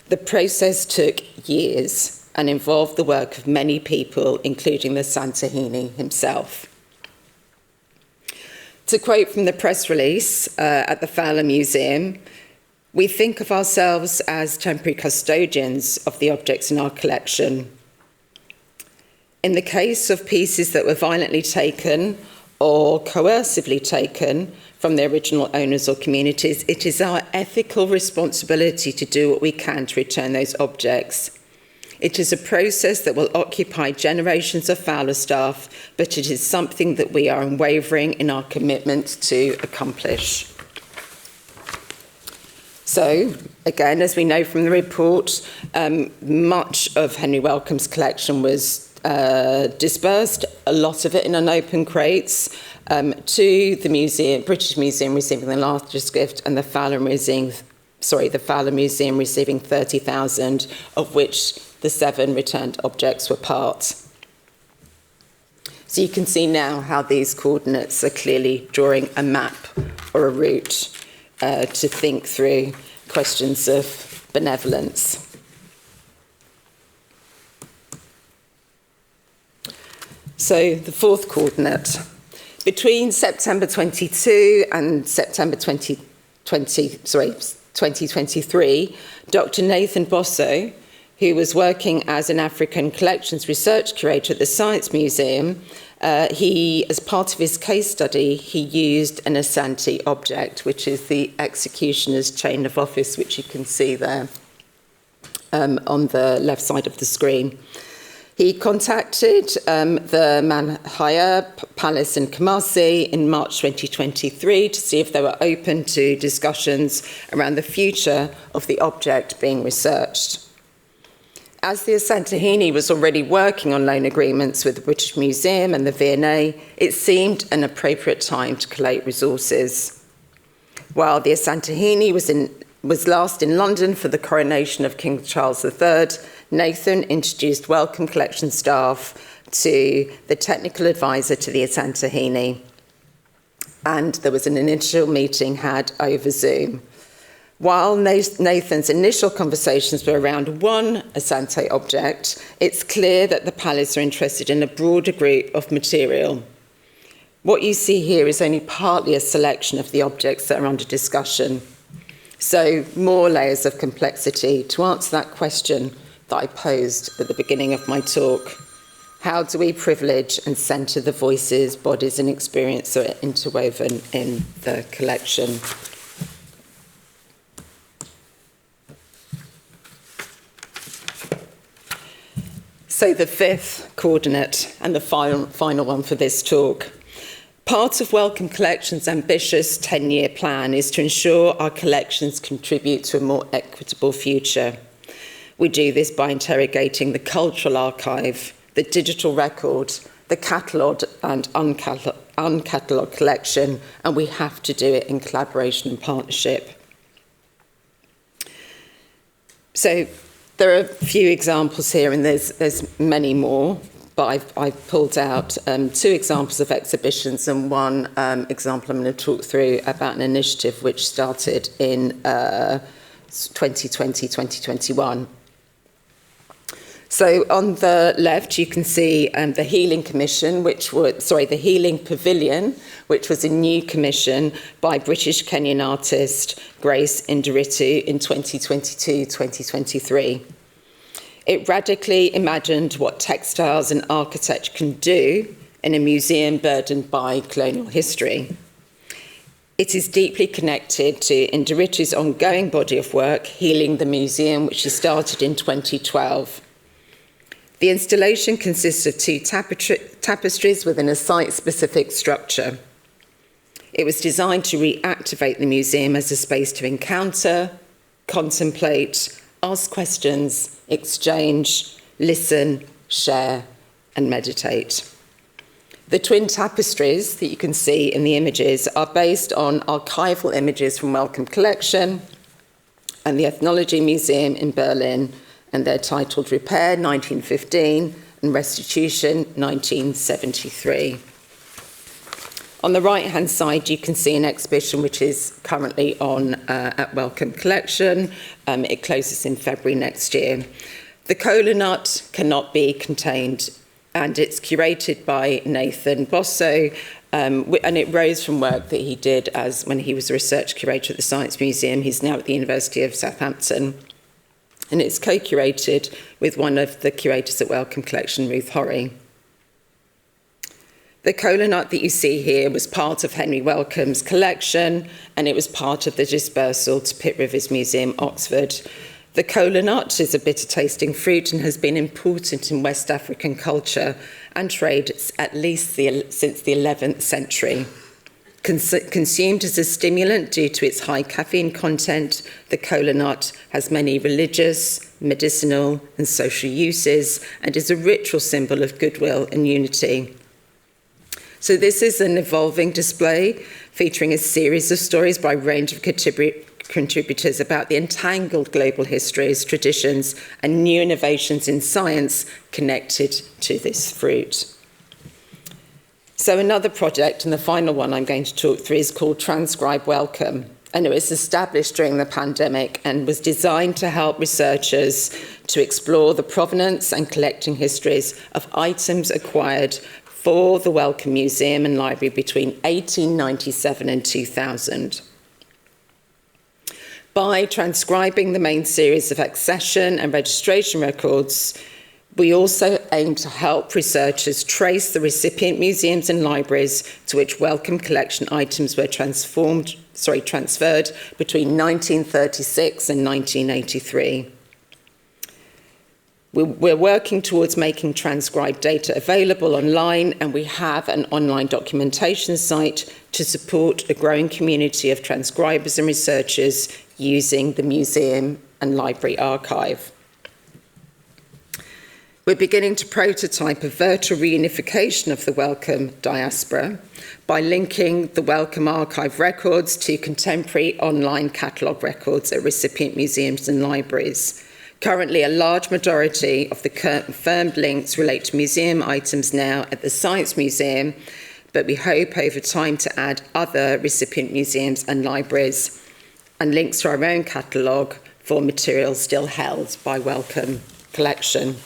The process took years and involved the work of many people, including the Asantehene himself. To quote from the press release at the Fowler Museum, "We think of ourselves as temporary custodians of the objects in our collection. In the case of pieces that were violently taken or coercively taken from their original owners or communities, it is our ethical responsibility to do what we can to return those objects. It is a process that will occupy generations of Fowler staff, but it is something that we are unwavering in our commitment to accomplish." So, again, as we know from the report, much of Henry Wellcome's collection was dispersed, a lot of it in unopened crates, to the museum, British Museum receiving the largest gift, and the Fowler Museum receiving 30,000, of which the 7 returned objects were part. So you can see now how these coordinates are clearly drawing a map or a route to think through questions of benevolence. So the fourth coordinate. Between September 22 and September 2023, Dr. Nathan Bosso, who was working as an African collections research curator at the Science Museum, as part of his case study, he used an Asante object, which is the executioner's chain of office, which you can see there on the left side of the screen. He contacted the Manhaya Palace in Kumasi in March 2023 to see if they were open to discussions around the future of the object being researched. As the Asantehene was already working on loan agreements with the British Museum and the V&A, it seemed an appropriate time to collate resources. While the Asantehene was last in London for the coronation of King Charles III, Nathan introduced Wellcome Collection staff to the technical advisor to the Asantehene, and there was an initial meeting had over Zoom. While Nathan's initial conversations were around one Asante object, it's clear that the palace are interested in a broader group of material. What you see here is only partly a selection of the objects that are under discussion. So more layers of complexity. To answer that question that I posed at the beginning of my talk, how do we privilege and centre the voices, bodies and experience that are interwoven in the collection? So the fifth coordinate and the final one for this talk. Part of Wellcome Collection's ambitious 10-year plan is to ensure our collections contribute to a more equitable future. We do this by interrogating the cultural archive, the digital record, the catalogued and uncatalogued collection, and we have to do it in collaboration and partnership. So there are a few examples here, and there's many more, but I've pulled out two examples of exhibitions and one example I'm going to talk through about an initiative which started in 2020-2021. So on the left, you can see the Healing Commission, the Healing Pavilion, which was a new commission by British-Kenyan artist Grace Indiritu in 2022-2023. It radically imagined what textiles and architecture can do in a museum burdened by colonial history. It is deeply connected to Indiritu's ongoing body of work, Healing the Museum, which she started in 2012. The installation consists of two tapestries within a site-specific structure. It was designed to reactivate the museum as a space to encounter, contemplate, ask questions, exchange, listen, share, and meditate. The twin tapestries that you can see in the images are based on archival images from Wellcome Collection and the Ethnology Museum in Berlin, and they're titled Repair 1915 and Restitution 1973. On the right-hand side, you can see an exhibition which is currently on at Wellcome Collection. It closes in February next year. The Kola Nut cannot be contained, and it's curated by Nathan Bosso, and it rose from work that he did when he was a research curator at the Science Museum. He's now at the University of Southampton. And it's co-curated with one of the curators at Wellcome Collection, Ruth Horry. The Kola Nut that you see here was part of Henry Wellcome's collection, and it was part of the dispersal to Pitt Rivers Museum, Oxford. The Kola Nut is a bitter-tasting fruit and has been important in West African culture and trade at least since the 11th century. Consumed as a stimulant due to its high caffeine content, the Kola Nut has many religious, medicinal, and social uses and is a ritual symbol of goodwill and unity. So this is an evolving display featuring a series of stories by a range of contributors about the entangled global histories, traditions, and new innovations in science connected to this fruit. So another project, and the final one I'm going to talk through, is called Transcribe Wellcome, and it was established during the pandemic and was designed to help researchers to explore the provenance and collecting histories of items acquired for the Wellcome Museum and Library between 1897 and 2000. By transcribing the main series of accession and registration records, we also aim to help researchers trace the recipient museums and libraries to which Wellcome Collection items were transferred between 1936 and 1983. We're working towards making transcribed data available online, and we have an online documentation site to support a growing community of transcribers and researchers using the museum and library archive. We're beginning to prototype a virtual reunification of the Wellcome diaspora by linking the Wellcome archive records to contemporary online catalogue records at recipient museums and libraries. Currently, a large majority of the confirmed links relate to museum items now at the Science Museum, but we hope over time to add other recipient museums and libraries and links to our own catalogue for materials still held by Wellcome collection.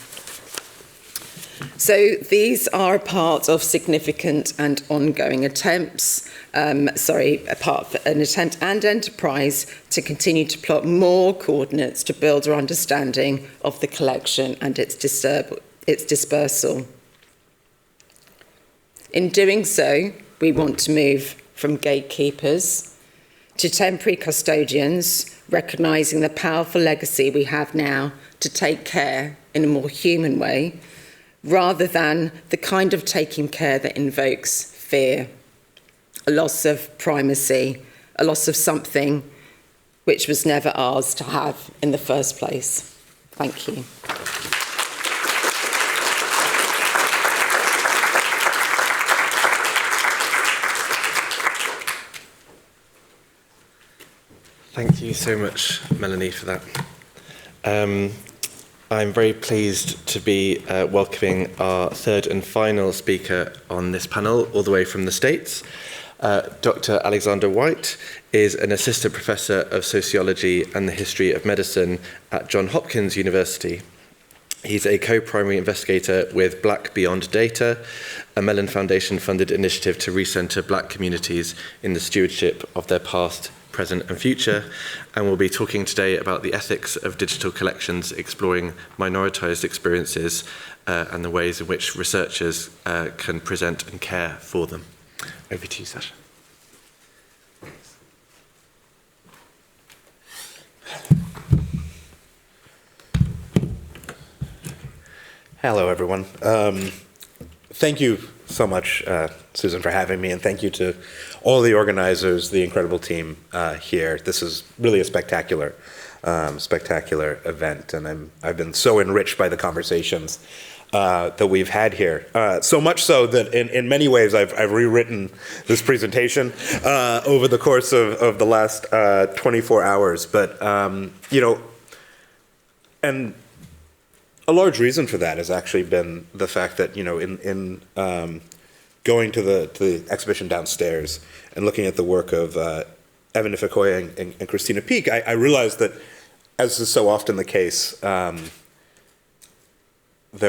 So these are a part of significant and ongoing attempts, a part of an attempt and enterprise to continue to plot more coordinates to build our understanding of the collection and its dispersal. In doing so, we want to move from gatekeepers to temporary custodians, recognising the powerful legacy we have now to take care in a more human way, rather than the kind of taking care that invokes fear, a loss of primacy, a loss of something which was never ours to have in the first place. Thank you. Thank you so much, Melanie, for that. I'm very pleased to be welcoming our third and final speaker on this panel, all the way from the States. Dr. Alexandre White is an assistant professor of sociology and the history of medicine at Johns Hopkins University. He's a co-primary investigator with Black Beyond Data, a Mellon Foundation-funded initiative to recenter Black communities in the stewardship of their past, present and future, and we'll be talking today about the ethics of digital collections, exploring minoritized experiences and the ways in which researchers can present and care for them. Over to you, Sasha. Hello, everyone. Thank you so much, Susan, for having me, and thank you to all the organizers, the incredible team here. This is really a spectacular event, and I've been so enriched by the conversations that we've had here. So much so that in many ways I've rewritten this presentation over the course of the last 24 hours. But and a large reason for that has actually been the fact that, in going to the exhibition downstairs and looking at the work of Evan Ifekoya and Christina Peak, I realized that, as is so often the case, their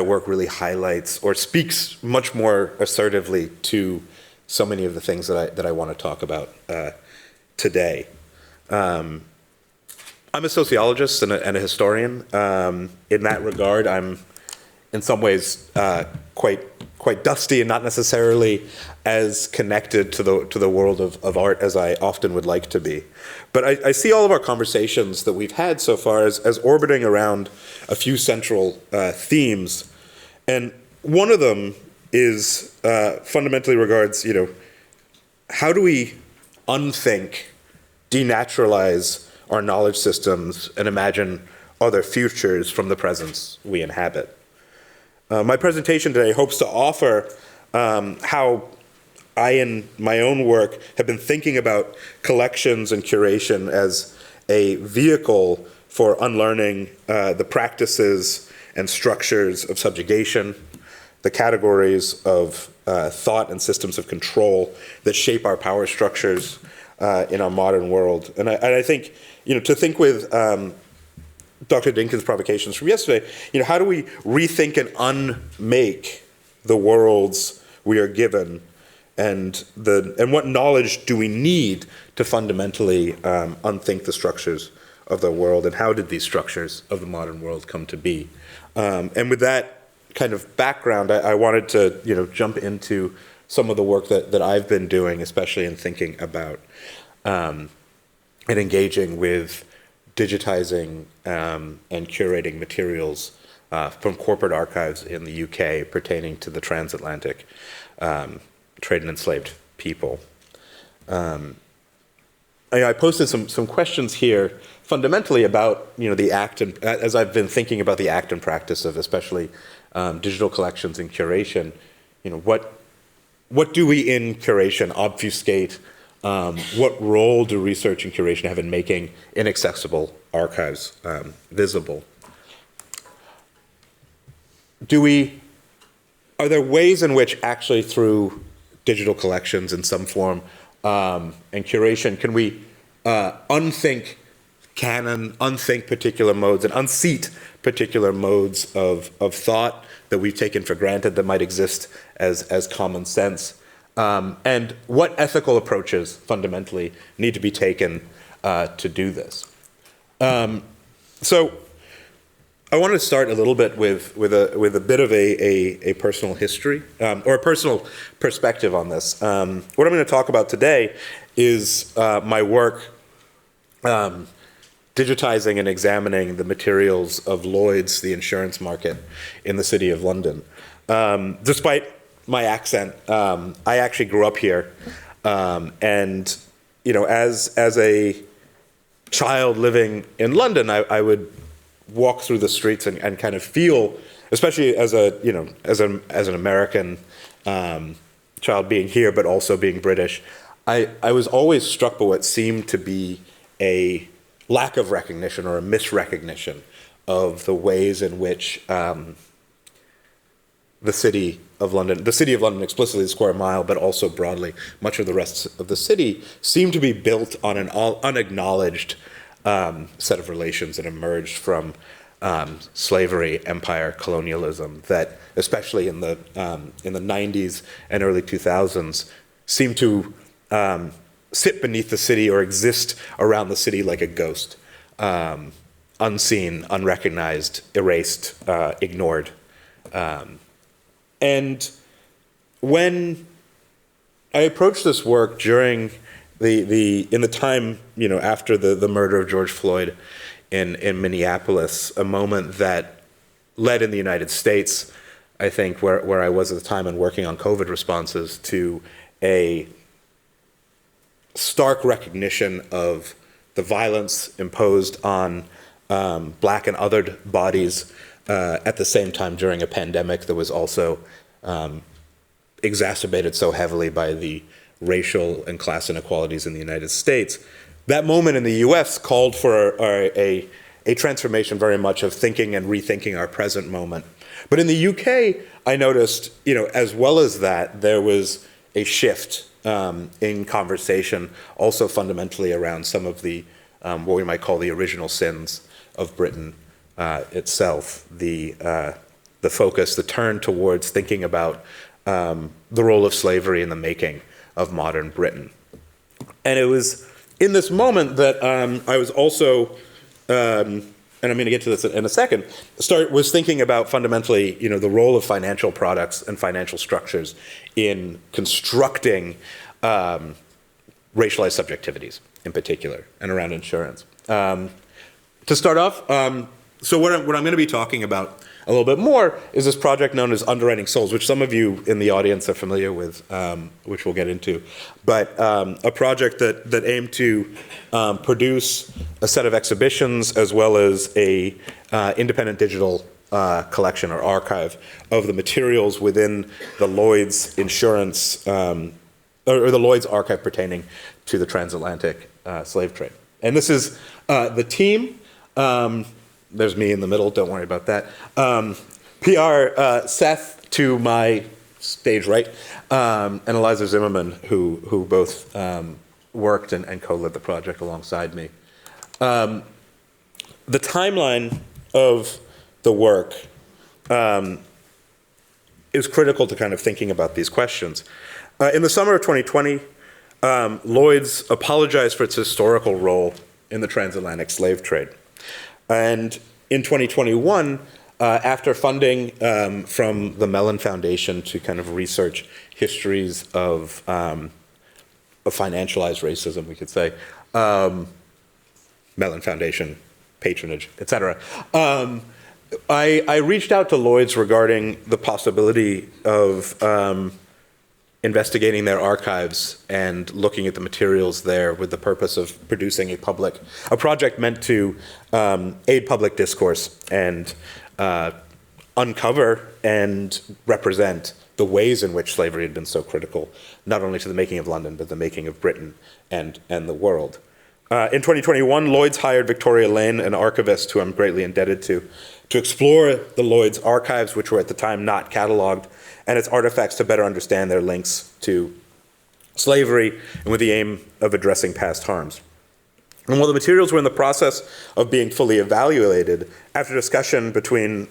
work really highlights or speaks much more assertively to so many of the things that I want to talk about today. I'm a sociologist and a historian. In that regard, I'm in some ways quite dusty and not necessarily as connected to the world of art as I often would like to be. But I see all of our conversations that we've had so far as orbiting around a few central themes, and one of them is fundamentally regards, how do we unthink, denaturalize our knowledge systems and imagine other futures from the presence we inhabit. My presentation today hopes to offer how I, in my own work, have been thinking about collections and curation as a vehicle for unlearning the practices and structures of subjugation, the categories of thought and systems of control that shape our power structures in our modern world. And I think, to think with Dr. Dinkin's provocations from yesterday, how do we rethink and unmake the worlds we are given, and what knowledge do we need to fundamentally unthink the structures of the world, and how did these structures of the modern world come to be? And with that kind of background, I wanted to jump into some of the work that I've been doing, especially in thinking about and engaging with digitizing and curating materials from corporate archives in the UK pertaining to the transatlantic trade in enslaved people. I posted some questions here fundamentally about, the act, and as I've been thinking about the act and practice of especially digital collections and curation, what do we in curation obfuscate? What role do research and curation have in making inaccessible archives visible? Are there ways in which actually through digital collections in some form and curation, can we unthink canon, unthink particular modes, and unseat particular modes of thought that we've taken for granted that might exist as common sense? And what ethical approaches fundamentally need to be taken to do this? So I want to start a little bit with a bit of a personal history or a personal perspective on this. What I'm going to talk about today is my work digitizing and examining the materials of Lloyd's, the insurance market in the City of London. Despite my accent, I actually grew up here, and as a child living in London, I would walk through the streets and kind of feel, especially as an American child being here, but also being British, I was always struck by what seemed to be a lack of recognition or a misrecognition of the ways in which the City of London explicitly the Square Mile, but also broadly much of the rest of the city, seemed to be built on an unacknowledged set of relations that emerged from slavery, empire, colonialism, that especially in the 90s and early 2000s seemed to sit beneath the city or exist around the city like a ghost, unseen, unrecognized, erased, ignored. And when I approached this work during in the time, after the murder of George Floyd in Minneapolis, a moment that led in the United States, I think, where I was at the time and working on COVID responses, to a stark recognition of the violence imposed on Black and othered bodies at the same time during a pandemic that was also exacerbated so heavily by the racial and class inequalities in the United States. That moment in the US called for a transformation very much of thinking and rethinking our present moment. But in the UK, I noticed, as well as that, there was a shift in conversation, also fundamentally around some of the, what we might call the original sins of Britain itself, the focus, the turn towards thinking about the role of slavery in the making of modern Britain. And it was in this moment that I was also, and I'm going to get to this in a second, was thinking about fundamentally, the role of financial products and financial structures in constructing racialized subjectivities in particular, and around insurance. To start off, so what I'm going to be talking about a little bit more is this project known as Underwriting Souls, which some of you in the audience are familiar with, which we'll get into. But a project that aimed to produce a set of exhibitions as well as a independent digital collection or archive of the materials within the Lloyd's insurance, or the Lloyd's archive pertaining to the transatlantic slave trade. And this is the team. There's me in the middle, don't worry about that. PR, Seth to my stage right, and Eliza Zimmerman, who both worked and co-led the project alongside me. The timeline of the work is critical to kind of thinking about these questions. In the summer of 2020, Lloyd's apologized for its historical role in the transatlantic slave trade. And in 2021, after funding from the Mellon Foundation to kind of research histories of financialized racism, we could say, Mellon Foundation patronage, et cetera, I reached out to Lloyd's regarding the possibility of investigating their archives and looking at the materials there with the purpose of producing a project meant to aid public discourse and uncover and represent the ways in which slavery had been so critical, not only to the making of London, but the making of Britain and the world. In 2021, Lloyd's hired Victoria Lane, an archivist who I'm greatly indebted to explore the Lloyd's archives, which were at the time not cataloged, and its artifacts to better understand their links to slavery, and with the aim of addressing past harms. And while the materials were in the process of being fully evaluated, after discussion between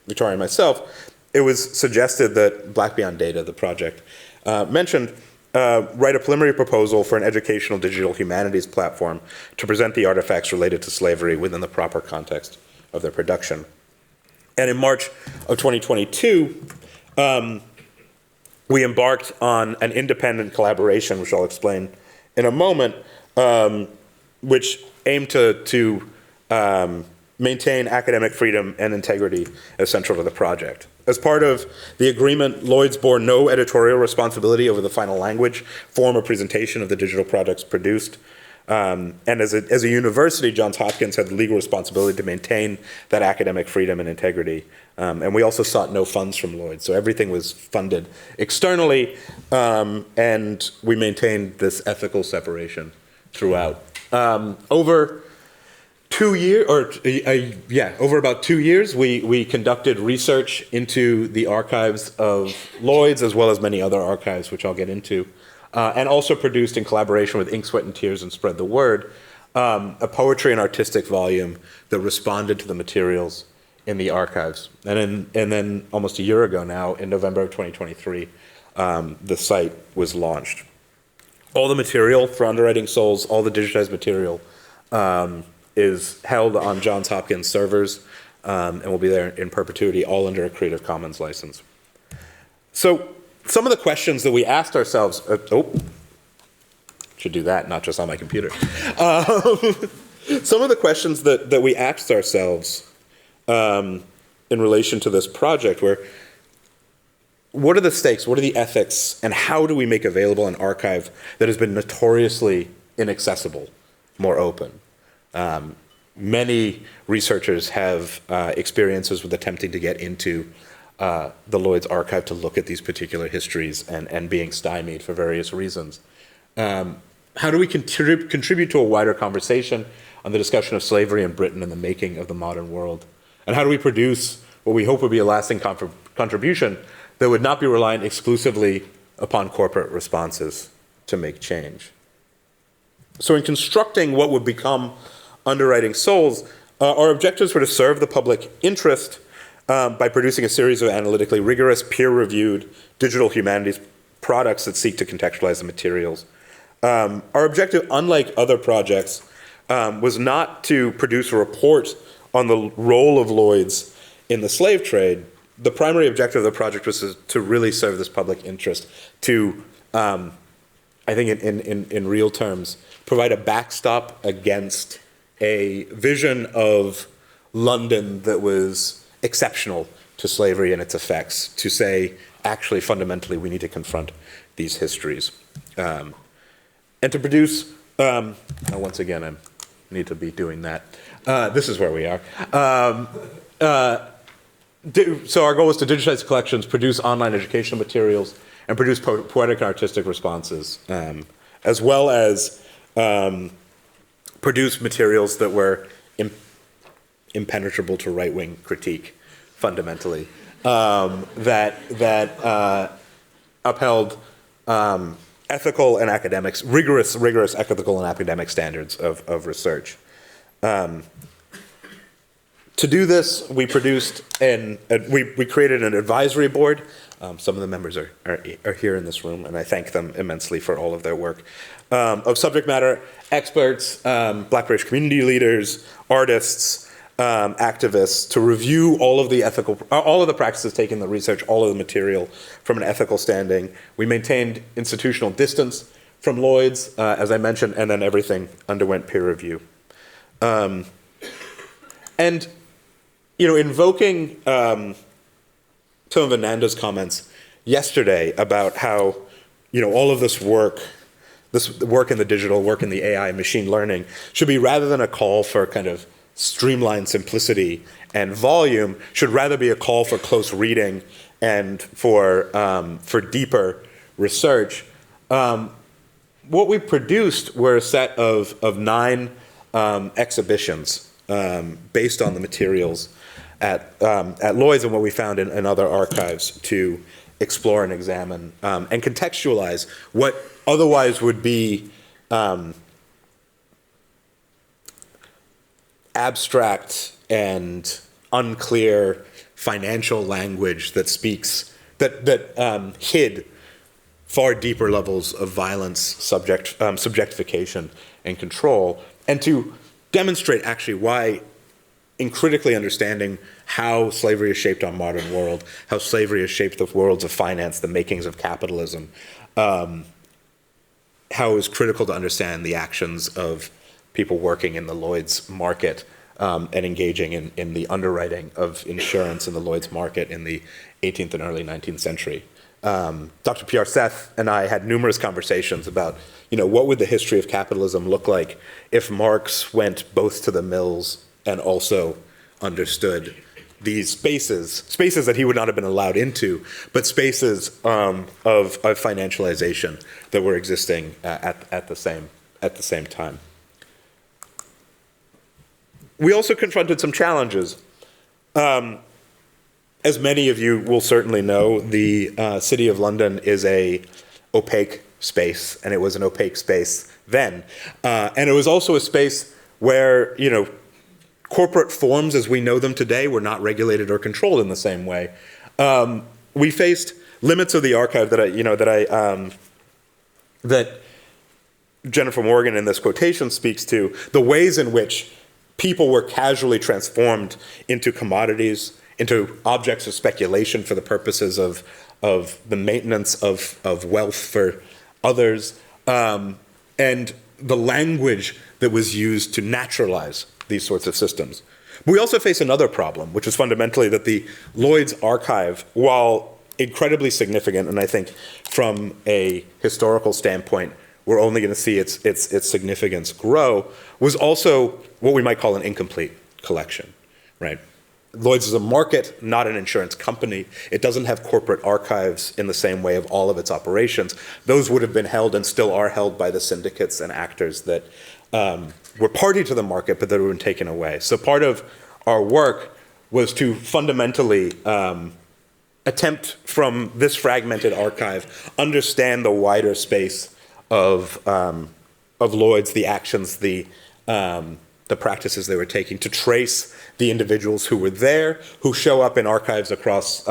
Victoria and myself, it was suggested that Black Beyond Data, the project mentioned, write a preliminary proposal for an educational digital humanities platform to present the artifacts related to slavery within the proper context of their production. And in March of 2022, we embarked on an independent collaboration, which I'll explain in a moment, which aimed to maintain academic freedom and integrity as central to the project. As part of the agreement, Lloyd's bore no editorial responsibility over the final language, form, or presentation of the digital products produced. And as a university, Johns Hopkins had the legal responsibility to maintain that academic freedom and integrity. And we also sought no funds from Lloyd's, so everything was funded externally, and we maintained this ethical separation throughout. Over about 2 years, we conducted research into the archives of Lloyd's, as well as many other archives, which I'll get into, and also produced, in collaboration with Ink, Sweat, and Tears and Spread the Word, a poetry and artistic volume that responded to the materials in the archives. And then almost a year ago now, in November of 2023, the site was launched. All the material for Underwriting Souls, all the digitized material, is held on Johns Hopkins servers and will be there in perpetuity, all under a Creative Commons license. So some of the questions that we asked ourselves, should do that, not just on my computer. Some of the questions that we asked ourselves in relation to this project were, what are the stakes, what are the ethics, and how do we make available an archive that has been notoriously inaccessible more open? Many researchers have experiences with attempting to get into the Lloyd's archive to look at these particular histories and being stymied for various reasons. How do we contribute to a wider conversation on the discussion of slavery in Britain and the making of the modern world? And how do we produce what we hope would be a lasting contribution that would not be reliant exclusively upon corporate responses to make change? So in constructing what would become Underwriting Souls, our objectives were to serve the public interest by producing a series of analytically rigorous, peer-reviewed digital humanities products that seek to contextualize the materials. Our objective, unlike other projects, was not to produce a report on the role of Lloyd's in the slave trade. The primary objective of the project was to really serve this public interest, to, I think in real terms, provide a backstop against a vision of London that was exceptional to slavery and its effects, to say, actually, fundamentally, we need to confront these histories. And to produce, once again, I need to be doing that. This is where we are. So our goal was to digitize collections, produce online educational materials, and produce poetic and artistic responses, as well as produce materials that were impenetrable to right-wing critique, fundamentally, that upheld ethical and academics, rigorous ethical and academic standards of research. To do this, we produced we created an advisory board. Some of the members are here in this room, and I thank them immensely for all of their work. Of subject matter experts, Black British community leaders, artists, activists, to review all of the practices taken in the research, all of the material from an ethical standing. We maintained institutional distance from Lloyd's, as I mentioned, and then everything underwent peer review. And invoking some of Ananda's comments yesterday about how all of this work in the digital, work in the AI, machine learning, should be, rather than a call for kind of streamlined simplicity and volume, should rather be a call for close reading and for deeper research. What we produced were a set of 9 exhibitions based on the materials at Lloyd's and what we found in other archives to explore and examine and contextualize what otherwise would be abstract and unclear financial language that hid far deeper levels of violence, subjectification, and control, and to demonstrate actually why, in critically understanding how slavery has shaped our modern world, how slavery has shaped the worlds of finance, the makings of capitalism, how it was critical to understand the actions of people working in the Lloyd's market and engaging in the underwriting of insurance in the Lloyd's market in the 18th and early 19th century. Dr. Pierre Seth and I had numerous conversations about, what would the history of capitalism look like if Marx went both to the mills and also understood these spaces that he would not have been allowed into, but spaces of financialization that were existing at the same time. We also confronted some challenges. As many of you will certainly know, the City of London is a opaque space, and it was an opaque space then. And it was also a space where, corporate forms as we know them today were not regulated or controlled in the same way. We faced limits of the archive that Jennifer Morgan in this quotation speaks to, the ways in which people were casually transformed into commodities, into objects of speculation for the purposes of the maintenance of wealth for others, and the language that was used to naturalize these sorts of systems. We also face another problem, which is fundamentally that the Lloyd's archive, while incredibly significant, and I think from a historical standpoint, we're only going to see its significance grow, was also what we might call an incomplete collection, right? Lloyd's is a market, not an insurance company. It doesn't have corporate archives in the same way of all of its operations. Those would have been held and still are held by the syndicates and actors that were party to the market, but that have been taken away. So part of our work was to fundamentally attempt from this fragmented archive, understand the wider space of Lloyd's, the actions, the practices they were taking, to trace the individuals who were there, who show up in archives across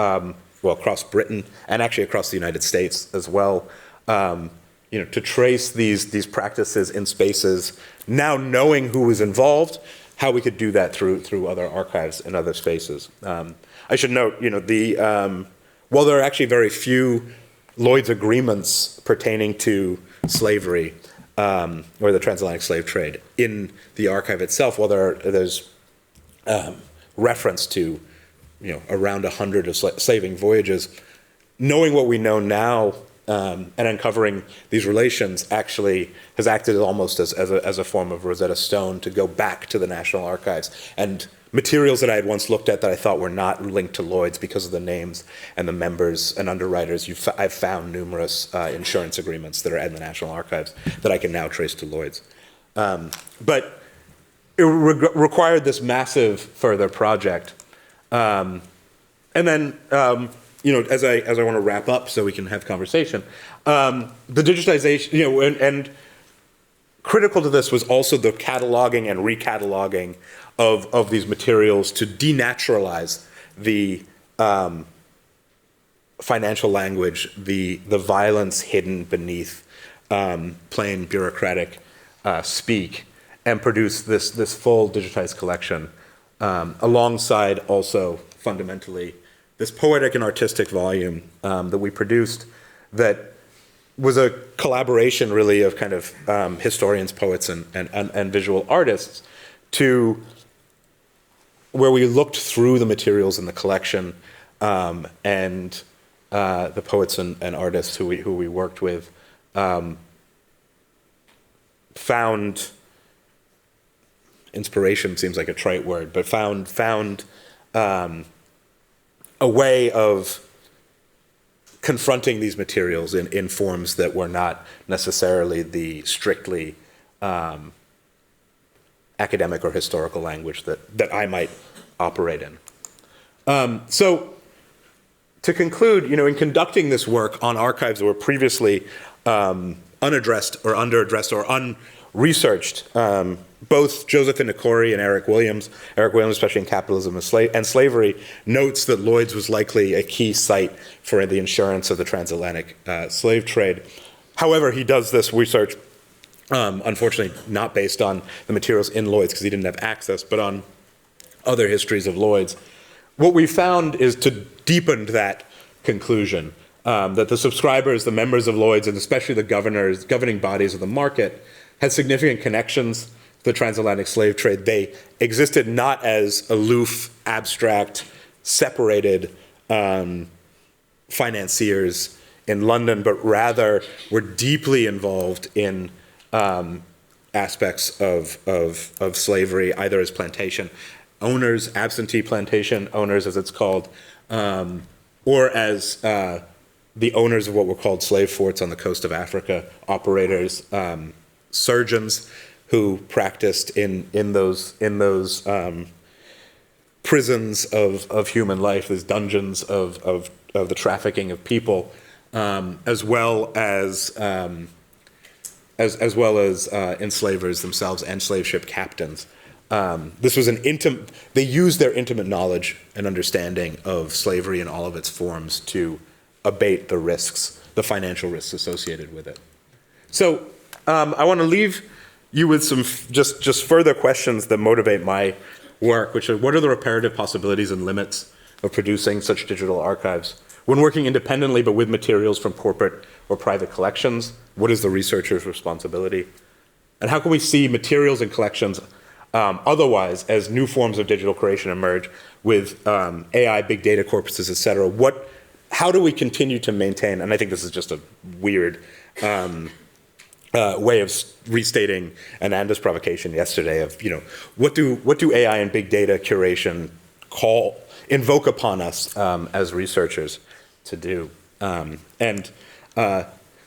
Britain and actually across the United States as well. To trace these practices in spaces, now knowing who was involved, how we could do that through other archives and other spaces. I should note, while there are actually very few Lloyd's agreements pertaining to slavery or the transatlantic slave trade in the archive itself, while there's reference to around 100 of slaving voyages, knowing what we know now and uncovering these relations actually has acted almost as a form of Rosetta Stone to go back to the National Archives. And materials that I had once looked at that I thought were not linked to Lloyd's because of the names and the members and underwriters, I've found numerous insurance agreements that are in the National Archives that I can now trace to Lloyd's. But it required this massive further project. And then, as I want to wrap up so we can have conversation, the digitization, and critical to this was also the cataloging and recataloguing of these materials to denaturalize the financial language, the violence hidden beneath plain bureaucratic speak, and produce this full digitized collection, alongside also fundamentally this poetic and artistic volume that we produced that was a collaboration really of kind of historians, poets, and visual artists, to where we looked through the materials in the collection and the poets and artists who we worked with found inspiration, seems like a trite word, but found a way of confronting these materials in forms that were not necessarily the strictly academic or historical language that I might operate in. So to conclude, in conducting this work on archives that were previously unaddressed or underaddressed or unresearched, both Josephine Nkouri and Eric Williams, especially in Capitalism and Slavery, notes that Lloyd's was likely a key site for the insurance of the transatlantic slave trade. However, he does this research, unfortunately not based on the materials in Lloyd's because he didn't have access, but on other histories of Lloyd's. What we found is to deepen that conclusion, that the subscribers, the members of Lloyd's, and especially the governing bodies of the market, had significant connections to the transatlantic slave trade. They existed not as aloof, abstract, separated financiers in London, but rather were deeply involved in aspects of slavery, either as plantation owners, absentee plantation owners as it's called, or as the owners of what were called slave forts on the coast of Africa, operators, surgeons who practiced in those prisons of human life, these dungeons of the trafficking of people, as well as enslavers themselves and slave ship captains. This was they used their intimate knowledge and understanding of slavery in all of its forms to abate the risks, the financial risks associated with it. So I want to leave you with some just further questions that motivate my work, which are: what are the reparative possibilities and limits of producing such digital archives? When working independently but with materials from corporate or private collections, what is the researcher's responsibility? And how can we see materials and collections otherwise as new forms of digital creation emerge with AI, big data corpuses, et cetera? How do we continue to maintain, and I think this is just a weird way of restating Ananda's provocation yesterday of, what do AI and big data curation invoke upon us as researchers to do?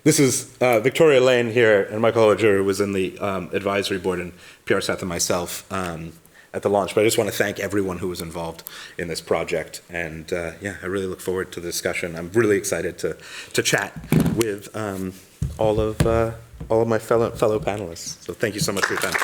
This is Victoria Lane here, and Michael Howager, who was in the advisory board, and Pierre Seth and myself at the launch. But I just want to thank everyone who was involved in this project. And I really look forward to the discussion. I'm really excited to chat with all of my fellow panelists. So thank you so much for your time.